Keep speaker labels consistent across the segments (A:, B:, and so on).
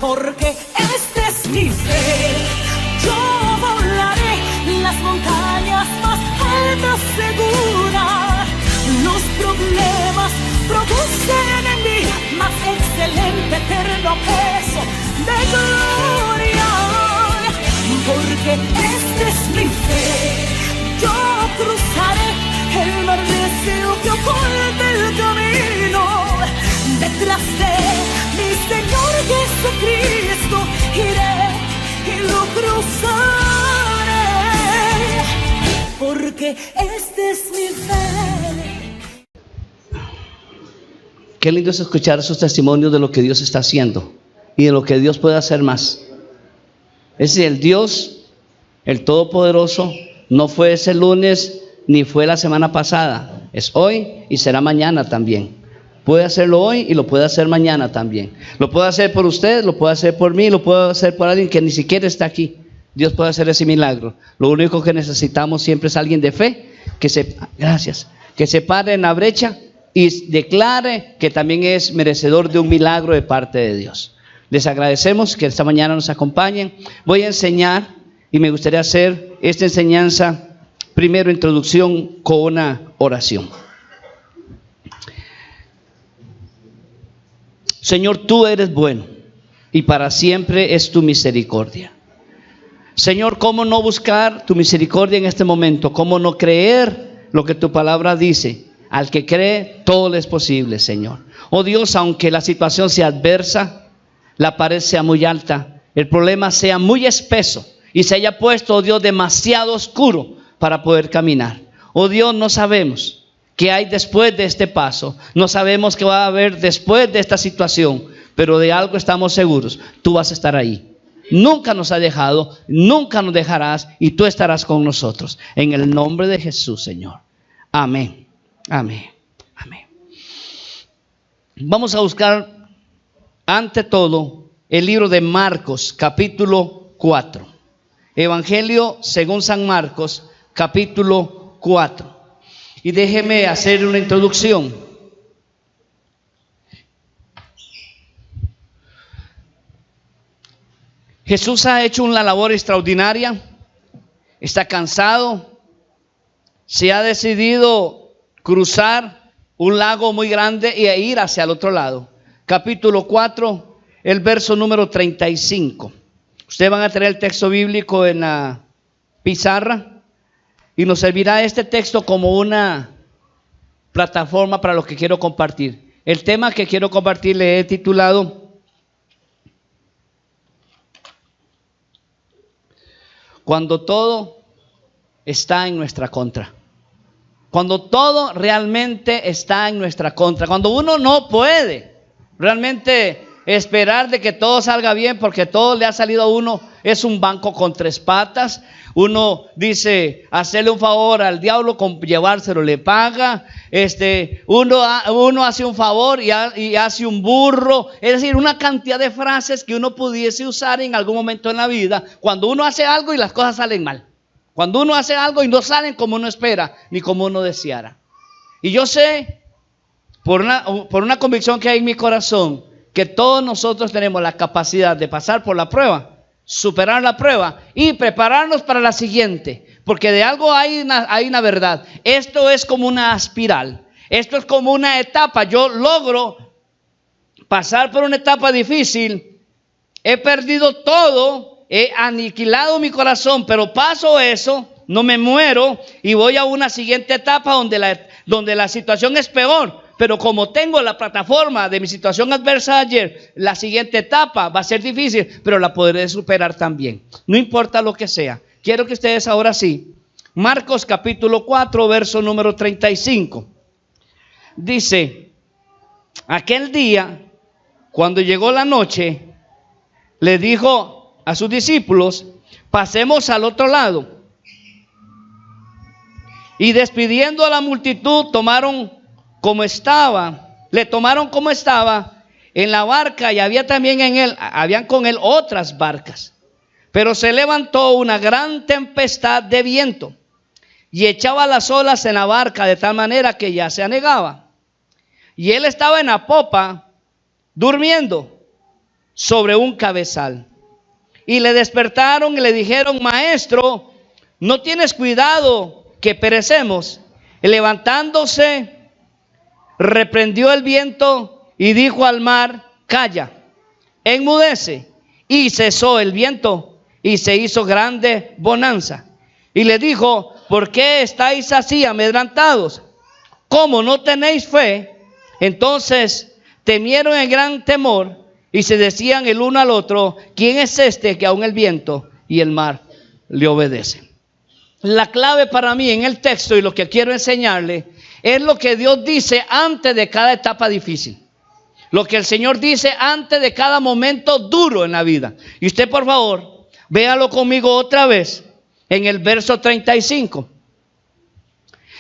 A: Porque este es mi fe, yo volaré las montañas más altas segura. Los problemas producen en mí más excelente eterno peso de gloria. Porque este es mi fe, yo cruzaré el mar necio que oculta el camino. Detrás de mi Señor Jesucristo iré y lo cruzaré, porque este es mi fe.
B: Qué lindo es escuchar esos testimonios de lo que Dios está haciendo y de lo que Dios puede hacer más. Es decir, el Dios, el Todopoderoso, no fue ese lunes ni fue la semana pasada, es hoy y será mañana también. Puede hacerlo hoy y lo puede hacer mañana también. Lo puede hacer por usted, lo puede hacer por mí, lo puede hacer por alguien que ni siquiera está aquí. Dios puede hacer ese milagro. Lo único que necesitamos siempre es alguien de fe que se pare en la brecha y declare que también es merecedor de un milagro de parte de Dios. Les agradecemos que esta mañana nos acompañen. Voy a enseñar y me gustaría hacer esta enseñanza, primero introducción con una oración. Señor, tú eres bueno y para siempre es tu misericordia. Señor, ¿cómo no buscar tu misericordia en este momento? ¿Cómo no creer lo que tu palabra dice? Al que cree, todo le es posible, Señor. Oh Dios, aunque la situación sea adversa, la pared sea muy alta, el problema sea muy espeso y se haya puesto, oh Dios, demasiado oscuro para poder caminar. Oh Dios, no sabemos qué hay después de este paso, no sabemos qué va a haber después de esta situación, pero de algo estamos seguros: tú vas a estar ahí. Nunca nos has dejado, nunca nos dejarás y tú estarás con nosotros. En el nombre de Jesús, Señor. Amén. Amén. Amén. Vamos a buscar ante todo el libro de Marcos, capítulo 4. Evangelio según San Marcos, capítulo 4. Y déjeme hacer una introducción. Jesús ha hecho una labor extraordinaria, está cansado, se ha decidido cruzar un lago muy grande e ir hacia el otro lado. Capítulo 4, el verso número 35. Ustedes van a tener el texto bíblico en la pizarra. Y nos servirá este texto como una plataforma para lo que quiero compartir. El tema que quiero compartir le he titulado Cuando todo está en nuestra contra. Cuando todo realmente está en nuestra contra. Cuando uno no puede realmente esperar de que todo salga bien, porque todo le ha salido a uno, es un banco con tres patas. Uno dice hacerle un favor al diablo, con llevárselo le paga. Uno hace un favor y hace un burro. Es decir, una cantidad de frases que uno pudiese usar en algún momento en la vida cuando uno hace algo y las cosas salen mal. Cuando uno hace algo y no salen como uno espera ni como uno deseara. Y yo sé, por una convicción que hay en mi corazón, que todos nosotros tenemos la capacidad de pasar por la prueba, superar la prueba y prepararnos para la siguiente, porque de algo hay una verdad. Esto es como una espiral, esto es como una etapa. Yo logro pasar por una etapa difícil, he perdido todo, he aniquilado mi corazón, pero paso eso, no me muero y voy a una siguiente etapa donde la situación es peor. Pero como tengo la plataforma de mi situación adversa de ayer, la siguiente etapa va a ser difícil, pero la podré superar también. No importa lo que sea. Quiero que ustedes ahora sí, Marcos capítulo 4, verso número 35. Dice, aquel día, cuando llegó la noche, le dijo a sus discípulos, pasemos al otro lado. Y despidiendo a la multitud, le tomaron como estaba en la barca, y habían con él otras barcas. Pero se levantó una gran tempestad de viento y echaba las olas en la barca de tal manera que ya se anegaba. Y él estaba en la popa durmiendo. sobre un cabezal. Y le despertaron y le dijeron: Maestro, ¿no tienes cuidado que perecemos? Y levantándose, reprendió el viento y dijo al mar: Calla, enmudece. Y cesó el viento y se hizo grande bonanza. Y le dijo: ¿por qué estáis así amedrentados? ¿Cómo no tenéis fe? Entonces temieron en gran temor y se decían el uno al otro: ¿quién es este que aun el viento y el mar le obedecen? La clave para mí en el texto, y lo que quiero enseñarle, es lo que Dios dice antes de cada etapa difícil. Lo que el Señor dice antes de cada momento duro en la vida. Y usted, por favor, véalo conmigo otra vez en el verso 35.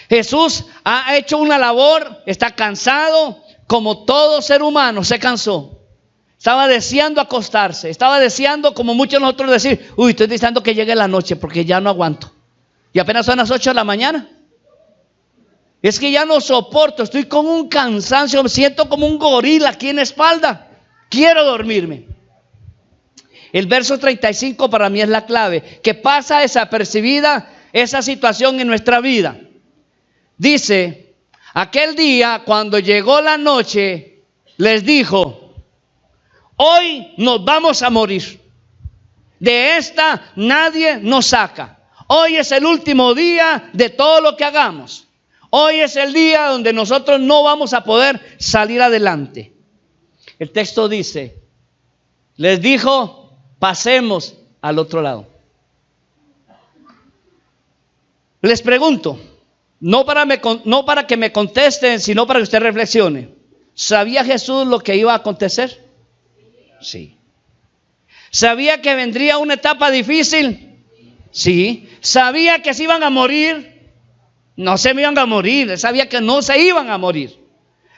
B: Jesús ha hecho una labor, está cansado, como todo ser humano se cansó. Estaba deseando acostarse, estaba deseando, como muchos de nosotros, decir: uy, estoy deseando que llegue la noche porque ya no aguanto. Y apenas son las 8 de la mañana. Es que ya no soporto, estoy con un cansancio, me siento como un gorila aquí en la espalda. Quiero dormirme. El verso 35 para mí es la clave, que pasa desapercibida esa situación en nuestra vida. Dice: aquel día, cuando llegó la noche, les dijo: hoy nos vamos a morir. De esta nadie nos saca. Hoy es el último día de todo lo que hagamos. Hoy es el día donde nosotros no vamos a poder salir adelante. El texto dice: les dijo: pasemos al otro lado. Les pregunto, no para que me contesten, sino para que usted reflexione. ¿Sabía Jesús lo que iba a acontecer? Sí. ¿Sabía que vendría una etapa difícil? Sí. ¿Sabía que se iban a morir? No se iban a morir, él sabía que no se iban a morir.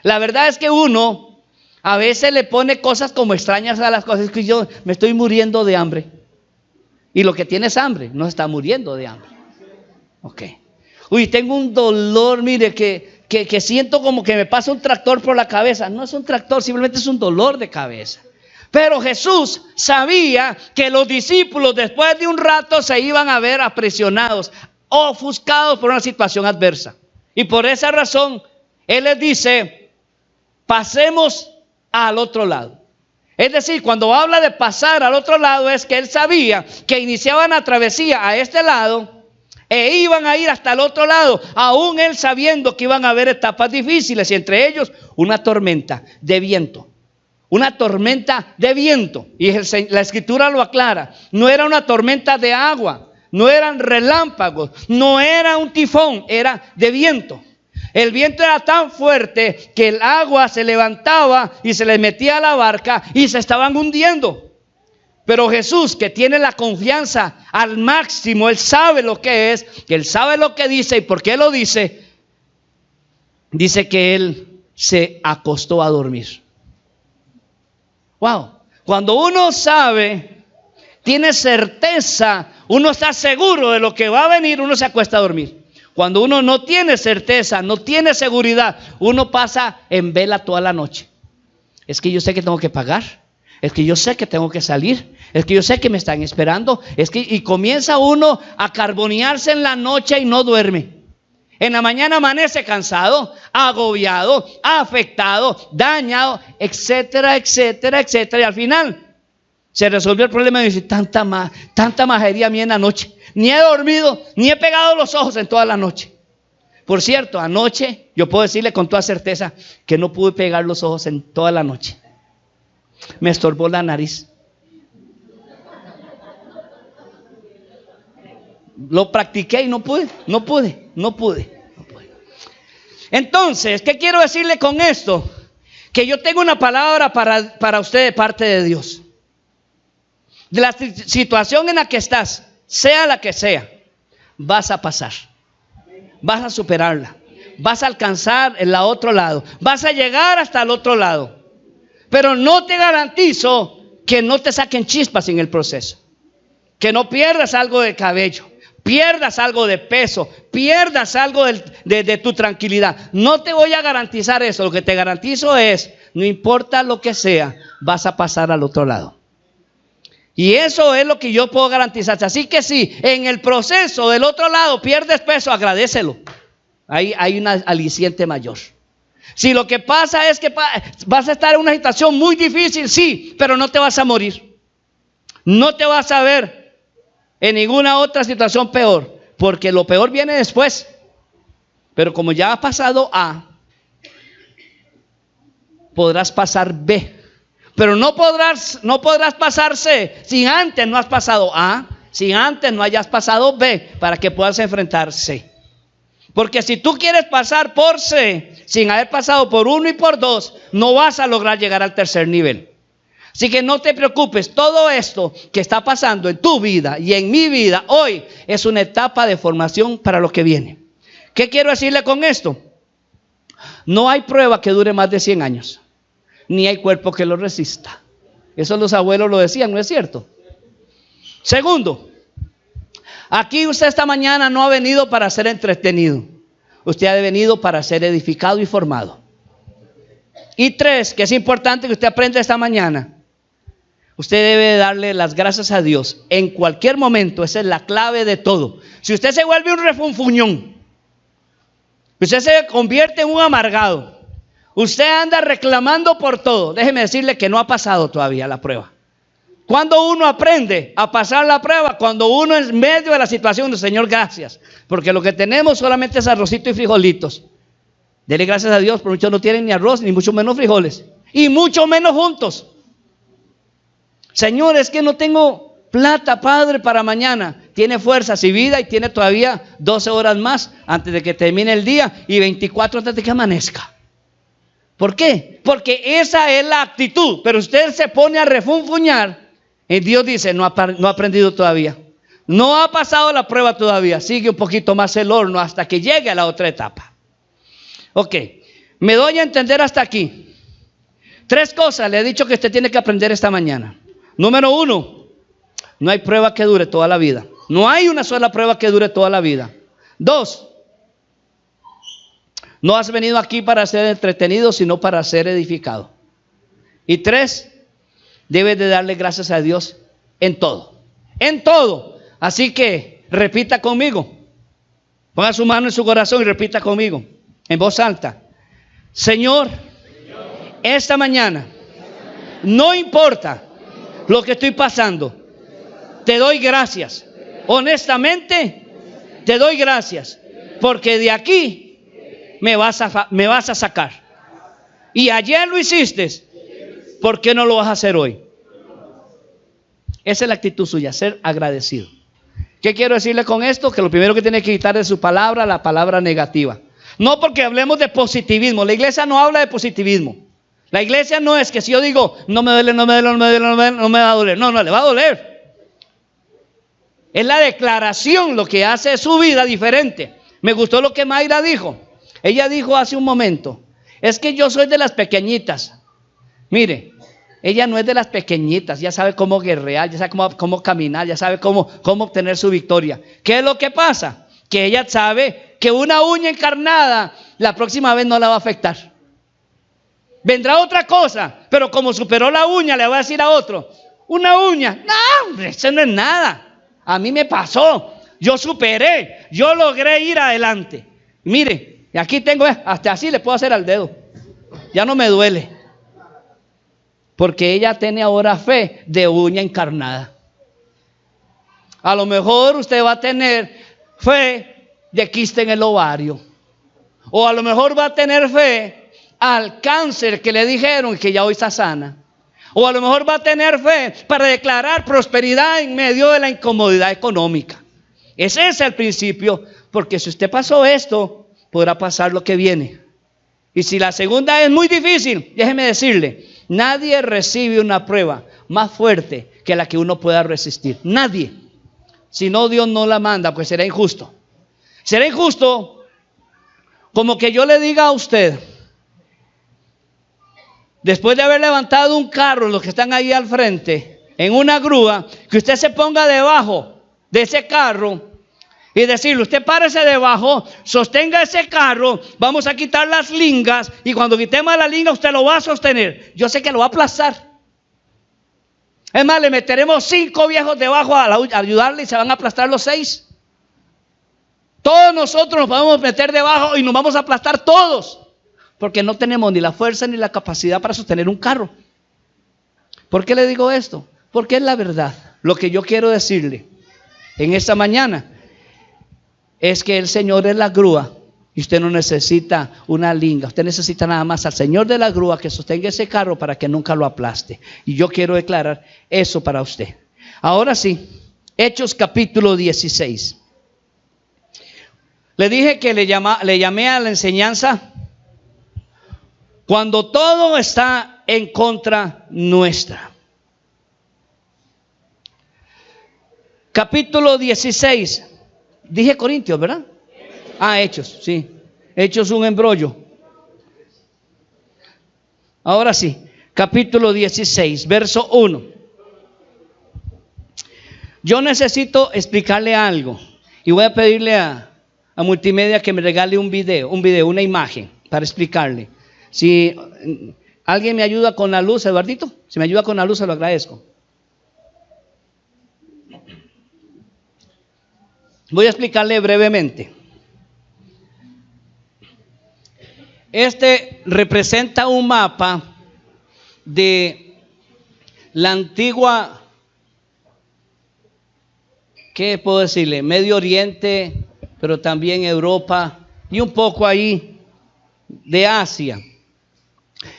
B: La verdad es que uno a veces le pone cosas como extrañas a las cosas. Es que yo me estoy muriendo de hambre. Y lo que tiene es hambre, no se está muriendo de hambre. Ok. Uy, tengo un dolor, mire, que siento como que me pasa un tractor por la cabeza. No es un tractor, simplemente es un dolor de cabeza. Pero Jesús sabía que los discípulos después de un rato se iban a ver apresionados, ofuscados por una situación adversa. Y por esa razón, Él les dice: pasemos al otro lado. Es decir, cuando habla de pasar al otro lado, es que Él sabía que iniciaban la travesía a este lado e iban a ir hasta el otro lado, aún Él sabiendo que iban a haber etapas difíciles, y entre ellos una tormenta de viento. Una tormenta de viento. Y la Escritura lo aclara. No era una tormenta de agua, no eran relámpagos, no era un tifón, era de viento. El viento era tan fuerte que el agua se levantaba y se les metía a la barca y se estaban hundiendo. Pero Jesús, que tiene la confianza al máximo, Él sabe lo que es, que Él sabe lo que dice y por qué lo dice. Dice que Él se acostó a dormir. Wow, cuando uno sabe, tiene certeza, uno está seguro de lo que va a venir, uno se acuesta a dormir. Cuando uno no tiene certeza, no tiene seguridad, uno pasa en vela toda la noche. Es que yo sé que tengo que pagar, es que yo sé que tengo que salir, es que yo sé que me están esperando, y comienza uno a carbonearse en la noche y no duerme. En la mañana amanece cansado, agobiado, afectado, dañado, etcétera, etcétera, etcétera. Y al final se resolvió el problema y dice: tanta majería mía en la noche. Ni he dormido, ni he pegado los ojos en toda la noche. Por cierto, anoche yo puedo decirle con toda certeza que no pude pegar los ojos en toda la noche. Me estorbó la nariz. Lo practiqué y no pude. Entonces, ¿qué quiero decirle con esto? Que yo tengo una palabra para usted de parte de Dios. De la situación en la que estás, sea la que sea, vas a pasar. Vas a superarla. Vas a alcanzar el otro lado. Vas a llegar hasta el otro lado. Pero no te garantizo que no te saquen chispas en el proceso. Que no pierdas algo de cabello, pierdas algo de peso, pierdas algo de tu tranquilidad. No te voy a garantizar eso. Lo que te garantizo es, no importa lo que sea, vas a pasar al otro lado. Y eso es lo que yo puedo garantizar. Así que si en el proceso del otro lado pierdes peso, agradécelo. Ahí hay un aliciente mayor. Si lo que pasa es que vas a estar en una situación muy difícil, sí, pero no te vas a morir. No te vas a ver en ninguna otra situación peor, porque lo peor viene después. Pero como ya ha pasado A, podrás pasar B. Pero no podrás pasar C si antes no has pasado A, si antes no hayas pasado B, para que puedas enfrentar C. Porque si tú quieres pasar por C sin haber pasado por 1 y por 2, no vas a lograr llegar al tercer nivel. Así que no te preocupes, todo esto que está pasando en tu vida y en mi vida hoy es una etapa de formación para lo que viene. ¿Qué quiero decirle con esto? No hay prueba que dure más de 100 años, ni hay cuerpo que lo resista. Eso los abuelos lo decían, ¿no es cierto? Segundo, aquí usted esta mañana no ha venido para ser entretenido. Usted ha venido para ser edificado y formado. Y 3, que es importante que usted aprenda esta mañana. Usted debe darle las gracias a Dios en cualquier momento. Esa es la clave de todo. Si usted se vuelve un refunfuñón, usted se convierte en un amargado, usted anda reclamando por todo, déjeme decirle que no ha pasado todavía la prueba. Cuando uno aprende a pasar la prueba, cuando uno es en medio de la situación del Señor, gracias, porque lo que tenemos solamente es arrocito y frijolitos. Dele gracias a Dios, porque muchos no tienen ni arroz, ni mucho menos frijoles, y mucho menos juntos. Señor, es que no tengo plata, Padre, para mañana. Tiene fuerzas y vida y tiene todavía 12 horas más antes de que termine el día y 24 antes de que amanezca. ¿Por qué? Porque esa es la actitud. Pero usted se pone a refunfuñar y Dios dice, no ha aprendido todavía. No ha pasado la prueba todavía. Sigue un poquito más el horno hasta que llegue a la otra etapa. Ok, me doy a entender hasta aquí. 3 cosas le he dicho que usted tiene que aprender esta mañana. Número 1, no hay prueba que dure toda la vida. No hay una sola prueba que dure toda la vida. 2, no has venido aquí para ser entretenido, sino para ser edificado. Y 3, debes de darle gracias a Dios en todo. En todo. Así que repita conmigo. Ponga su mano en su corazón y repita conmigo en voz alta. Señor, esta mañana, no importa lo que estoy pasando, te doy gracias. Honestamente, te doy gracias, porque de aquí me vas a sacar. Y ayer lo hiciste, ¿por qué no lo vas a hacer hoy? Esa es la actitud suya, ser agradecido. ¿Qué quiero decirle con esto? Que lo primero que tiene que quitar de su palabra, la palabra negativa. No porque hablemos de positivismo. La iglesia no habla de positivismo. La iglesia no es que si yo digo, no me duele, no me va a doler. No, le va a doler. Es la declaración lo que hace su vida diferente. Me gustó lo que Mayra dijo. Ella dijo hace un momento, es que yo soy de las pequeñitas. Mire, ella no es de las pequeñitas, ya sabe cómo guerrear, ya sabe cómo caminar, ya sabe cómo obtener su victoria. ¿Qué es lo que pasa? Que ella sabe que una uña encarnada la próxima vez no la va a afectar. Vendrá otra cosa, pero como superó la uña, le va a decir a otro, una uña, no, hombre, eso no es nada. A mí me pasó, yo superé, yo logré ir adelante. Mire, aquí tengo, hasta así le puedo hacer al dedo, ya no me duele. Porque ella tiene ahora fe de uña encarnada. A lo mejor usted va a tener fe de quiste en el ovario. O a lo mejor va a tener fe al cáncer que le dijeron que ya hoy está sana. O a lo mejor va a tener fe para declarar prosperidad en medio de la incomodidad económica. Ese es el principio, porque si usted pasó esto, podrá pasar lo que viene. Y si la segunda es muy difícil, déjeme decirle, nadie recibe una prueba más fuerte que la que uno pueda resistir. Nadie. Si no, Dios no la manda, pues será injusto. Será injusto como que yo le diga a usted, después de haber levantado un carro, los que están ahí al frente, en una grúa, que usted se ponga debajo de ese carro y decirle, usted párese debajo, sostenga ese carro, vamos a quitar las lingas y cuando quitemos la linga usted lo va a sostener. Yo sé que lo va a aplastar. Es más, le meteremos 5 viejos debajo a ayudarle y se van a aplastar los 6. Todos nosotros nos podemos meter debajo y nos vamos a aplastar todos. Porque no tenemos ni la fuerza ni la capacidad para sostener un carro. ¿Por qué le digo esto? Porque es la verdad. Lo que yo quiero decirle en esta mañana es que el Señor es la grúa y usted no necesita una linga. Usted necesita nada más al Señor de la grúa que sostenga ese carro para que nunca lo aplaste. Y yo quiero declarar eso para usted. Ahora sí, Hechos capítulo 16. Le dije que le llamé a la enseñanza cuando todo está en contra nuestra. Capítulo 16. Dije Corintios, ¿verdad? Hechos, sí. Hechos un embrollo. Ahora sí, capítulo 16, verso 1. Yo necesito explicarle algo y voy a pedirle a Multimedia que me regale un video, una imagen para explicarle. Si alguien me ayuda con la luz, Eduardito, si me ayuda con la luz se lo agradezco. Voy a explicarle brevemente. Este representa un mapa de la antigua, ¿qué puedo decirle? Medio Oriente, pero también Europa y un poco ahí de Asia.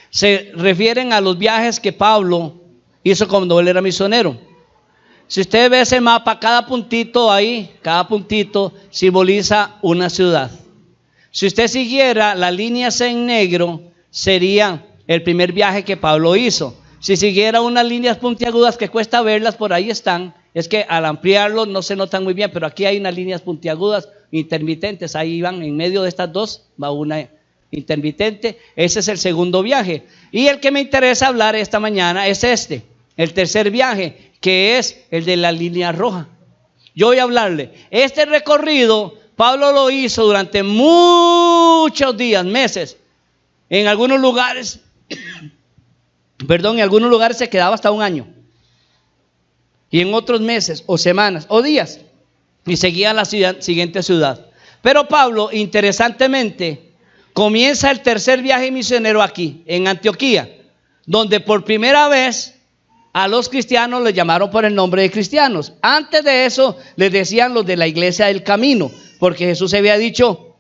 B: Se refieren a los viajes que Pablo hizo cuando él era misionero. Si usted ve ese mapa, cada puntito ahí, cada puntito simboliza una ciudad. Si usted siguiera las líneas en negro, sería el primer viaje que Pablo hizo. Si siguiera unas líneas puntiagudas que cuesta verlas, por ahí están. Es que al ampliarlo no se notan muy bien, pero aquí hay unas líneas puntiagudas intermitentes. Ahí van, en medio de estas dos, va una intermitente. Ese es el segundo viaje. Y el que me interesa hablar esta mañana es este, el tercer viaje, que es el de la línea roja. Yo voy a hablarle. Este recorrido Pablo lo hizo durante muchos días, meses. En algunos lugares, en algunos lugares se quedaba hasta un año. Y en otros meses, o semanas, o días. Y seguía a la siguiente ciudad. Pero Pablo, interesantemente, comienza el tercer viaje misionero aquí, en Antioquía, donde por primera vez a los cristianos les llamaron por el nombre de cristianos. Antes de eso les decían los de la iglesia del camino, porque Jesús había dicho: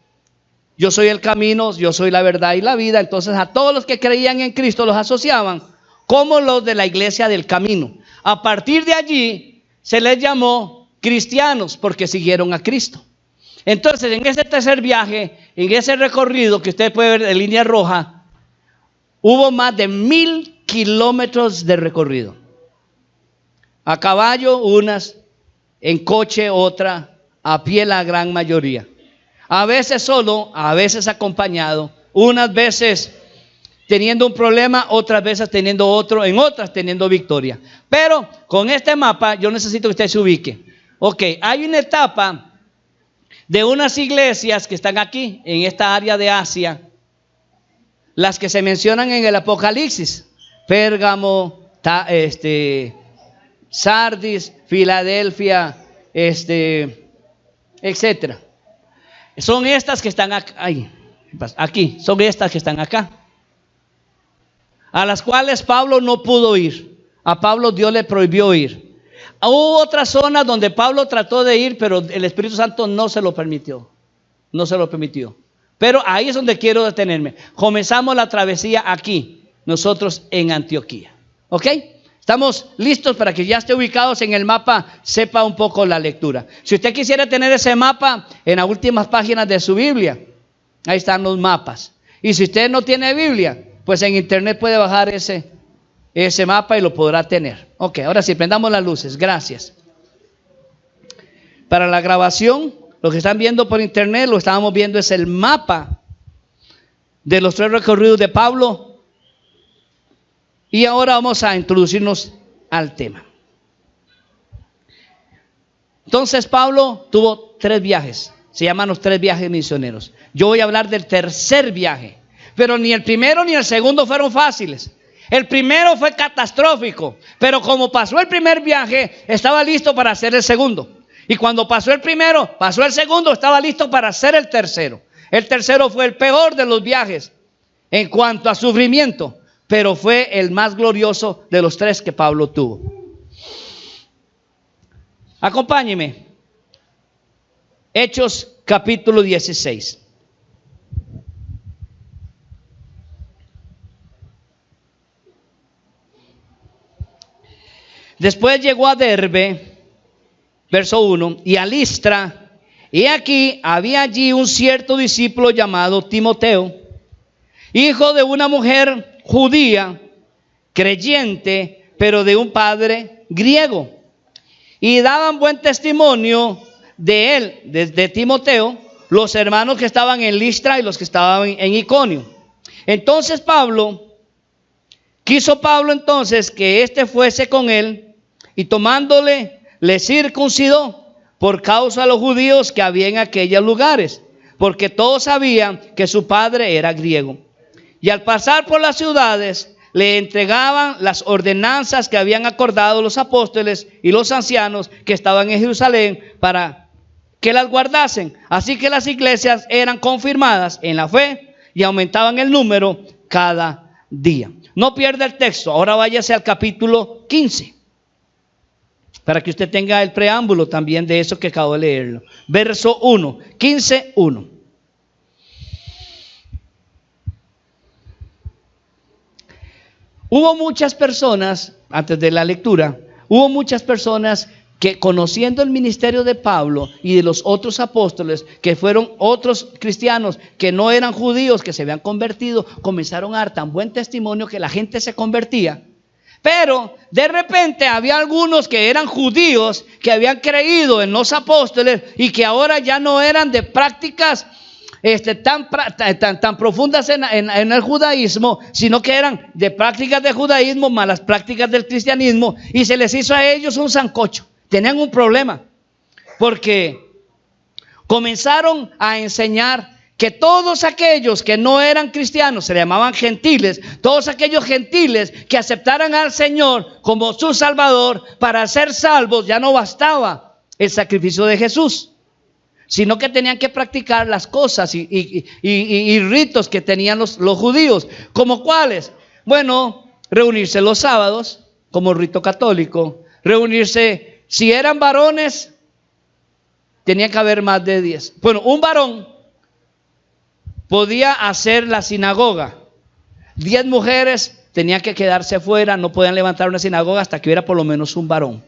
B: yo soy el camino, yo soy la verdad y la vida. Entonces a todos los que creían en Cristo los asociaban como los de la iglesia del camino. A partir de allí se les llamó cristianos porque siguieron a Cristo. Entonces en ese tercer viaje, en ese recorrido que usted puede ver de línea roja, hubo más de 1000 kilómetros de recorrido. A caballo unas, en coche otra, a pie la gran mayoría. A veces solo, a veces acompañado, unas veces teniendo un problema, otras veces teniendo otro, en otras teniendo victoria. Pero con este mapa yo necesito que usted se ubique. Ok, hay una etapa de unas iglesias que están aquí, en esta área de Asia, las que se mencionan en el Apocalipsis: Pérgamo, Sardis, Filadelfia, etcétera. Son estas que están aquí, son estas que están acá, a las cuales Pablo no pudo ir. A Pablo Dios le prohibió ir. Hubo otra zona donde Pablo trató de ir, pero el Espíritu Santo no se lo permitió. No se lo permitió. Pero ahí es donde quiero detenerme. Comenzamos la travesía aquí, nosotros en Antioquía. ¿Ok? Estamos listos para que ya esté ubicados en el mapa, sepa un poco la lectura. Si usted quisiera tener ese mapa en las últimas páginas de su Biblia, ahí están los mapas. Y si usted no tiene Biblia, pues en internet puede bajar ese mapa y lo podrá tener. Ok, ahora sí, prendamos las luces. Gracias. Para la grabación, lo que están viendo por internet, lo que estábamos viendo es el mapa de los 3 recorridos de Pablo. Y ahora vamos a introducirnos al tema. Entonces Pablo tuvo 3 viajes. Se llaman los 3 viajes misioneros. Yo voy a hablar del tercer viaje. Pero ni el primero ni el segundo fueron fáciles. El primero fue catastrófico, pero como pasó el primer viaje, estaba listo para hacer el segundo. Y cuando pasó el primero, pasó el segundo, estaba listo para hacer el tercero. El tercero fue el peor de los viajes en cuanto a sufrimiento, pero fue el más glorioso de los tres que Pablo tuvo. Acompáñeme. Hechos capítulo 16. Después llegó a Derbe, verso 1, y a Listra, y aquí había allí un cierto discípulo llamado Timoteo, hijo de una mujer judía, creyente, pero de un padre griego. Y daban buen testimonio de él, de Timoteo, los hermanos que estaban en Listra y los que estaban en Iconio. Entonces quiso Pablo entonces que éste fuese con él, y tomándole, le circuncidó por causa de los judíos que había en aquellos lugares, porque todos sabían que su padre era griego. Y al pasar por las ciudades, le entregaban las ordenanzas que habían acordado los apóstoles y los ancianos que estaban en Jerusalén para que las guardasen. Así que las iglesias eran confirmadas en la fe y aumentaban el número cada día. No pierda el texto, ahora váyase al capítulo 15. Para que usted tenga el preámbulo también de eso que acabo de leerlo. Verso 1, 15:1. Hubo muchas personas, antes de la lectura, hubo muchas personas que conociendo el ministerio de Pablo y de los otros apóstoles, que fueron otros cristianos que no eran judíos, que se habían convertido, comenzaron a dar tan buen testimonio que la gente se convertía. Pero de repente había algunos que eran judíos, que habían creído en los apóstoles y que ahora ya no eran de prácticas tan profundas en el judaísmo, sino que eran de prácticas de judaísmo más las prácticas del cristianismo, y se les hizo a ellos un sancocho. Tenían un problema porque comenzaron a enseñar que todos aquellos que no eran cristianos, se le llamaban gentiles, todos aquellos gentiles que aceptaran al Señor como su Salvador, para ser salvos ya no bastaba el sacrificio de Jesús, sino que tenían que practicar las cosas y ritos que tenían los judíos. ¿Como cuáles? Bueno, reunirse los sábados como rito católico, reunirse, si eran varones, tenía que haber más de 10. Bueno, un varón podía hacer la sinagoga. 10 mujeres tenían que quedarse fuera, no podían levantar una sinagoga hasta que hubiera por lo menos un varón.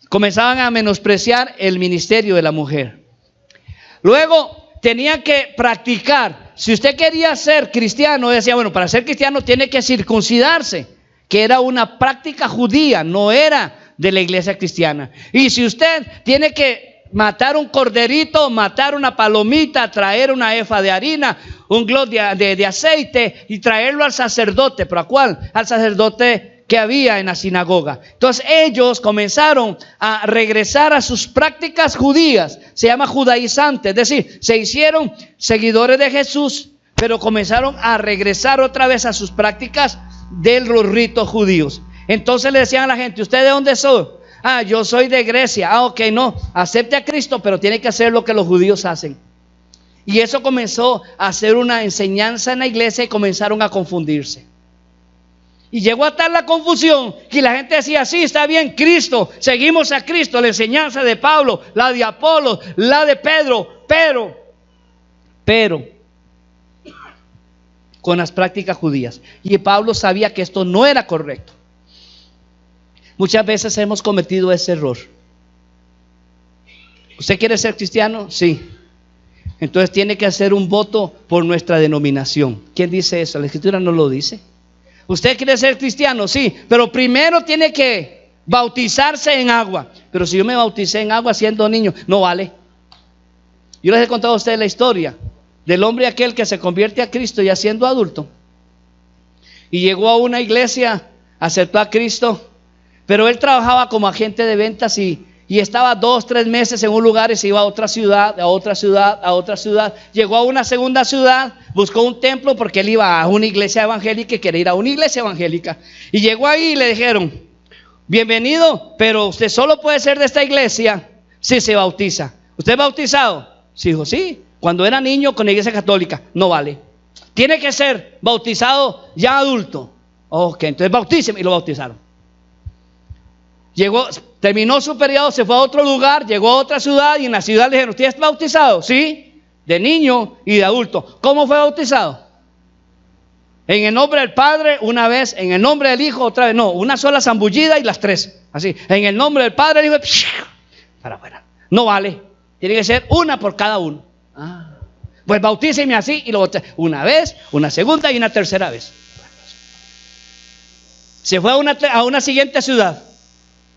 B: Comenzaban a menospreciar el ministerio de la mujer. Luego tenían que practicar. Si usted quería ser cristiano, decía, bueno, para ser cristiano tiene que circuncidarse, que era una práctica judía, no era de la iglesia cristiana. Y si usted tiene que matar un corderito, matar una palomita, traer una efa de harina, un globo de aceite y traerlo al sacerdote. ¿Pero a cuál? Al sacerdote que había en la sinagoga. Entonces ellos comenzaron a regresar a sus prácticas judías, se llama judaizante, es decir, se hicieron seguidores de Jesús, pero comenzaron a regresar otra vez a sus prácticas de los ritos judíos. Entonces le decían a la gente, ¿usted de dónde son? Ah, yo soy de Grecia. Ok, no, acepte a Cristo, pero tiene que hacer lo que los judíos hacen. Y eso comenzó a ser una enseñanza en la iglesia y comenzaron a confundirse. Y llegó a tal la confusión que la gente decía, sí, está bien, Cristo, seguimos a Cristo, la enseñanza de Pablo, la de Apolos, la de Pedro, pero con las prácticas judías. Y Pablo sabía que esto no era correcto. Muchas veces hemos cometido ese error. ¿Usted quiere ser cristiano? Sí. Entonces tiene que hacer un voto por nuestra denominación. ¿Quién dice eso? La Escritura no lo dice. ¿Usted quiere ser cristiano? Sí, pero primero tiene que bautizarse en agua. Pero si yo me bauticé en agua siendo niño, no vale. Yo les he contado a ustedes la historia del hombre aquel que se convierte a Cristo ya siendo adulto. Y llegó a una iglesia, aceptó a Cristo, pero él trabajaba como agente de ventas y estaba 2, 3 meses en un lugar y se iba a otra ciudad, a otra ciudad, a otra ciudad. Llegó a una segunda ciudad, buscó un templo porque él iba a una iglesia evangélica y quería ir a una iglesia evangélica. Y llegó ahí y le dijeron: bienvenido, pero usted solo puede ser de esta iglesia si se bautiza. ¿Usted es bautizado? Sí, dijo, sí, cuando era niño con la iglesia católica. No vale, tiene que ser bautizado ya adulto. Ok, entonces bautíceme, y lo bautizaron. Llegó, terminó su periodo, se fue a otro lugar, llegó a otra ciudad, y en la ciudad le dijeron: ¿usted es bautizado? Sí, de niño y de adulto. ¿Cómo fue bautizado? En el nombre del Padre una vez, en el nombre del Hijo otra vez. No, una sola zambullida y las tres, así, en el nombre del Padre, el Hijo, para afuera. No vale, tiene que ser una por cada uno. Pues bautíceme así, y lo bauticé una vez, una segunda y una tercera vez. Se fue a una siguiente ciudad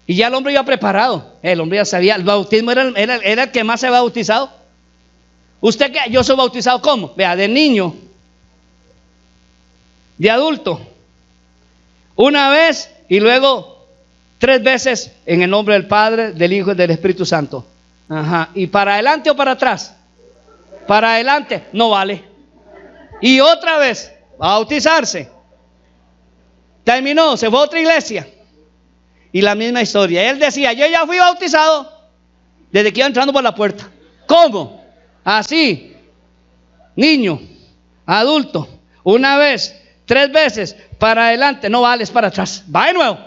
B: y ya el hombre iba preparado. El hombre ya sabía, el bautismo era el que más se había bautizado. ¿Usted qué? Yo soy bautizado, ¿cómo? Vea, de niño, de adulto, una vez, y luego 3 veces en el nombre del Padre, del Hijo y del Espíritu Santo. ¿Y para adelante o para atrás? Para adelante, no vale. Y otra vez, a bautizarse. Terminó, se fue a otra iglesia y la misma historia. Él decía: yo ya fui bautizado desde que iba entrando por la puerta. ¿Cómo? Así, niño, adulto, una vez, 3 veces, para adelante, no vale, es para atrás, va de nuevo.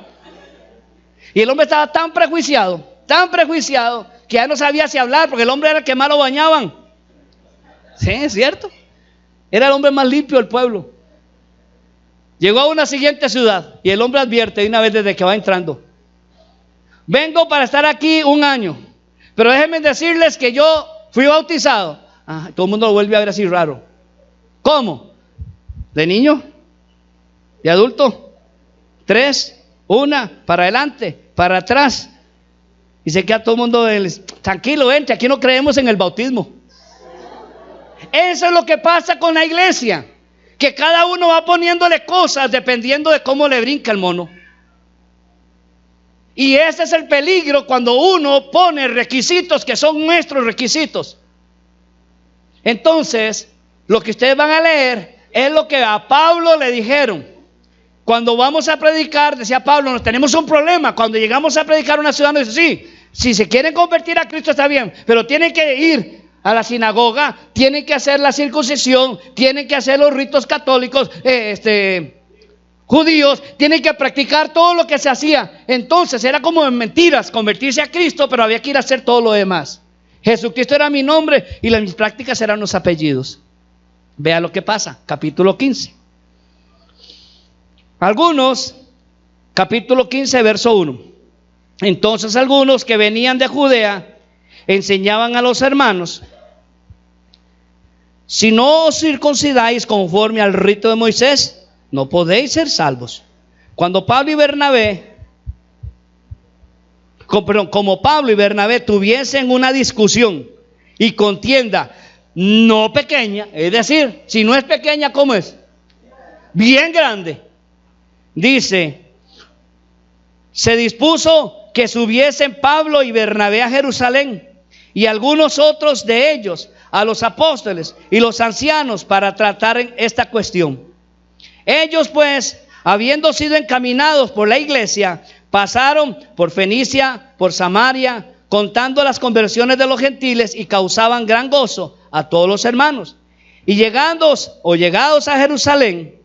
B: Y el hombre estaba tan prejuiciado, que ya no sabía si hablar, porque el hombre era el que más lo bañaban. Sí, es cierto, era el hombre más limpio del pueblo. Llegó a una siguiente ciudad y el hombre advierte de una vez desde que va entrando: vengo para estar aquí 1 año, pero déjenme decirles que yo fui bautizado. Todo el mundo lo vuelve a ver así raro. ¿Cómo? ¿De niño? ¿De adulto? 3, 1, para adelante, para atrás. Y se queda todo el mundo tranquilo, entre, aquí no creemos en el bautismo. Eso es lo que pasa con la iglesia, que cada uno va poniéndole cosas dependiendo de cómo le brinca el mono. Y ese es el peligro cuando uno pone requisitos que son nuestros requisitos. Entonces, lo que ustedes van a leer es lo que a Pablo le dijeron. Cuando vamos a predicar, decía Pablo, nos tenemos un problema. Cuando llegamos a predicar una ciudad, nos dice: sí, si se quieren convertir a Cristo está bien, pero tienen que ir a la sinagoga, tienen que hacer la circuncisión, tienen que hacer los ritos católicos, judíos, tienen que practicar todo lo que se hacía. Entonces era como en mentiras convertirse a Cristo, pero había que ir a hacer todo lo demás. Jesucristo era mi nombre y mis prácticas eran los apellidos. Vea lo que pasa, capítulo 15. Algunos, capítulo 15, verso 1. Entonces algunos que venían de Judea enseñaban a los hermanos: si no os circuncidáis conforme al rito de Moisés, no podéis ser salvos. Cuando Pablo y Bernabé, como Pablo y Bernabé tuviesen una discusión y contienda no pequeña, es decir, si no es pequeña, ¿cómo es? Bien grande. Dice: se dispuso que subiesen Pablo y Bernabé a Jerusalén, y algunos otros de ellos a los apóstoles y los ancianos, para tratar esta cuestión. Ellos pues, habiendo sido encaminados por la iglesia, pasaron por Fenicia, por Samaria, contando las conversiones de los gentiles, y causaban gran gozo a todos los hermanos. Y llegados a Jerusalén,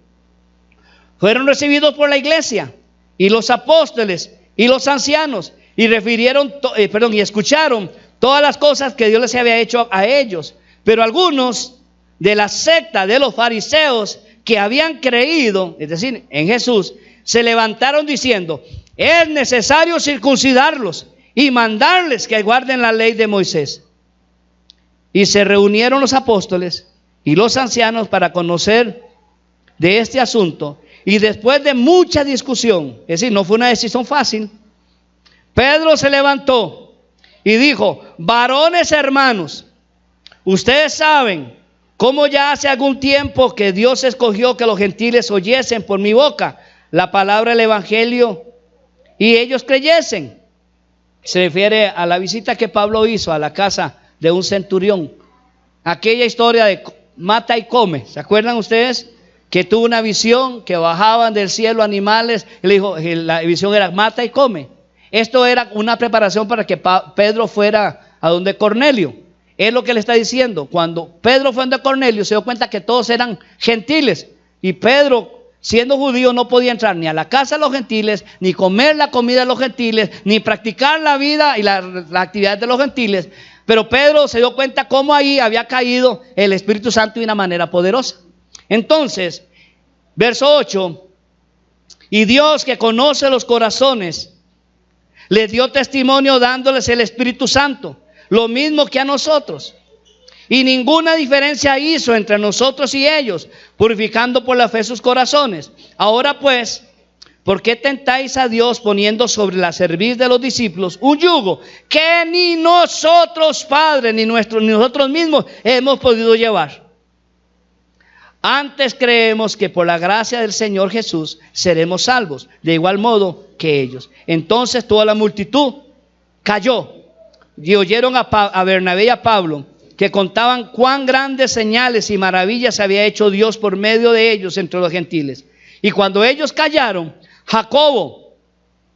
B: fueron recibidos por la iglesia y los apóstoles y los ancianos, y y escucharon todas las cosas que Dios les había hecho a ellos. Pero algunos de la secta de los fariseos que habían creído, es decir, en Jesús, se levantaron diciendo: es necesario circuncidarlos y mandarles que guarden la ley de Moisés. Y se reunieron los apóstoles y los ancianos para conocer de este asunto. Y después de mucha discusión, es decir, no fue una decisión fácil, Pedro se levantó y dijo: varones hermanos, ustedes saben cómo ya hace algún tiempo que Dios escogió que los gentiles oyesen por mi boca la palabra del evangelio y ellos creyesen. Se refiere a la visita que Pablo hizo a la casa de un centurión. Aquella historia mata y come. ¿Se acuerdan ustedes? Que tuvo una visión, que bajaban del cielo animales, y le dijo, la visión era mata y come. Esto era una preparación para que Pedro fuera a donde Cornelio. Es lo que le está diciendo. Cuando Pedro fue a donde Cornelio, se dio cuenta que todos eran gentiles. Y Pedro, siendo judío, no podía entrar ni a la casa de los gentiles, ni comer la comida de los gentiles, ni practicar la vida y la actividad de los gentiles. Pero Pedro se dio cuenta cómo ahí había caído el Espíritu Santo de una manera poderosa. Entonces, verso 8, y Dios que conoce los corazones, les dio testimonio dándoles el Espíritu Santo, lo mismo que a nosotros. Y ninguna diferencia hizo entre nosotros y ellos, purificando por la fe sus corazones. Ahora pues, ¿por qué tentáis a Dios poniendo sobre la cerviz de los discípulos un yugo que ni nosotros, padres, ni nosotros mismos hemos podido llevar? Antes creemos que por la gracia del Señor Jesús seremos salvos, de igual modo que ellos. Entonces toda la multitud cayó y oyeron a Bernabé y a Pablo, que contaban cuán grandes señales y maravillas había hecho Dios por medio de ellos entre los gentiles. Y cuando ellos callaron, Jacobo,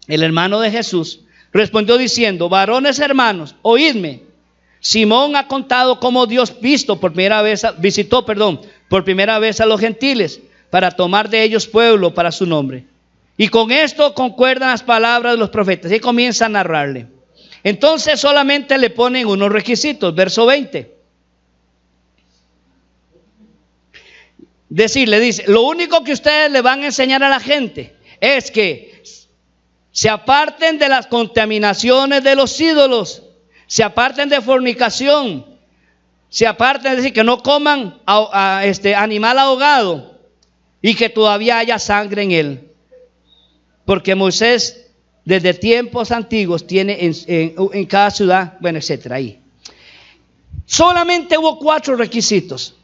B: el hermano de Jesús, respondió diciendo: varones hermanos, oídme. Simón ha contado cómo Dios visitó por primera vez a los gentiles para tomar de ellos pueblo para su nombre. Y con esto concuerdan las palabras de los profetas. Y comienza a narrarle. Entonces solamente le ponen unos requisitos. Verso 20. Le dice, lo único que ustedes le van a enseñar a la gente es que se aparten de las contaminaciones de los ídolos, se aparten de fornicación, se aparten, es decir, que no coman animal ahogado y que todavía haya sangre en él. Porque Moisés desde tiempos antiguos tiene en cada ciudad, bueno, etcétera, ahí. Solamente hubo 4 requisitos.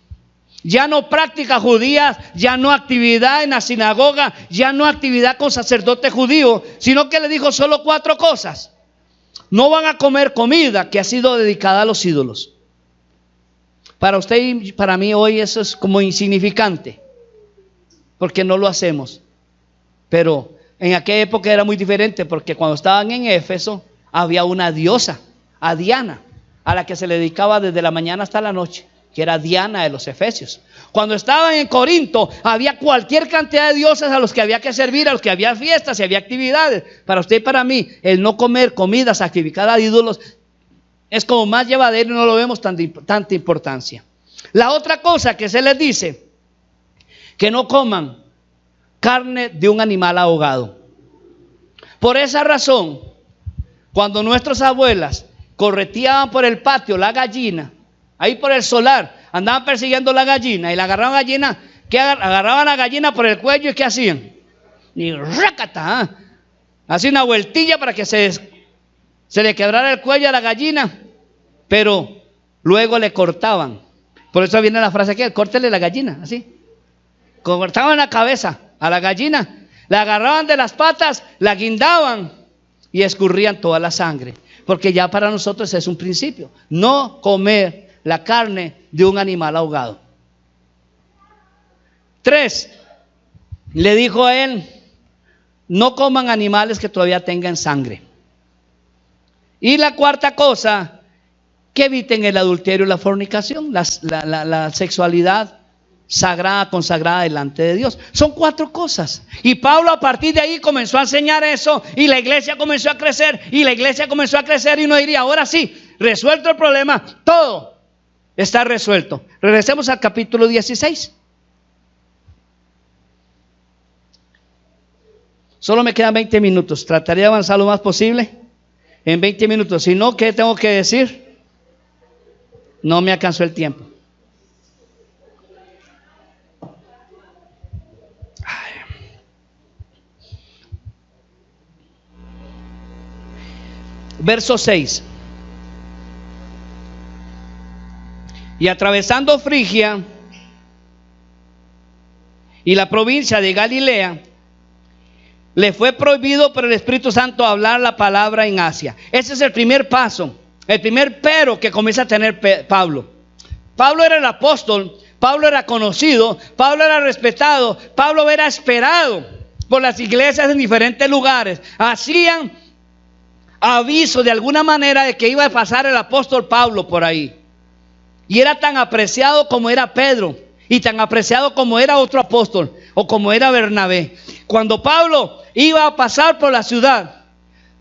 B: Ya no prácticas judías, ya no actividad en la sinagoga, ya no actividad con sacerdote judío, sino que le dijo solo 4 cosas. No van a comer comida que ha sido dedicada a los ídolos. Para usted y para mí hoy eso es como insignificante, porque no lo hacemos. Pero en aquella época era muy diferente, porque cuando estaban en Éfeso había una diosa, a Diana, a la que se le dedicaba desde la mañana hasta la noche, que era Diana de los Efesios. Cuando estaban en Corinto había cualquier cantidad de dioses a los que había que servir, a los que había fiestas y había actividades. Para usted y para mí, el no comer comida sacrificada a ídolos es como más llevadero y no lo vemos tanta importancia. La otra cosa que se les dice, que no coman carne de un animal ahogado. Por esa razón, cuando nuestras abuelas correteaban por el patio la gallina, ahí por el solar, andaban persiguiendo la gallina y la agarraban gallina, agarraban a la gallina por el cuello y ¿qué hacían? Ni rácata, hacía una vueltilla para que se le quebrara el cuello a la gallina, pero luego le cortaban. Por eso viene la frase que córtele la gallina, así. Cortaban la cabeza a la gallina, la agarraban de las patas, la guindaban y escurrían toda la sangre. Porque ya para nosotros es un principio, no comer la carne de un animal ahogado. 3, le dijo a él, no coman animales que todavía tengan sangre. Y la 4ª cosa, que eviten el adulterio y la fornicación, la sexualidad sagrada, consagrada delante de Dios. Son 4 cosas. Y Pablo a partir de ahí comenzó a enseñar eso, y la iglesia comenzó a crecer, y la iglesia comenzó a crecer, y uno diría, ahora sí, resuelto el problema, todo está resuelto. Regresemos al capítulo 16. Solo me quedan 20 minutos. Trataré de avanzar lo más posible en 20 minutos. Si no, ¿qué tengo que decir? No me alcanzó el tiempo. Verso 6. Y atravesando Frigia y la provincia de Galilea, le fue prohibido por el Espíritu Santo hablar la palabra en Asia. Ese es el primer paso, el primer pero que comienza a tener Pablo. Pablo era el apóstol, Pablo era conocido, Pablo era respetado, Pablo era esperado por las iglesias en diferentes lugares. Hacían aviso de alguna manera de que iba a pasar el apóstol Pablo por ahí. Y era tan apreciado como era Pedro, y tan apreciado como era otro apóstol, o como era Bernabé. Cuando Pablo iba a pasar por la ciudad,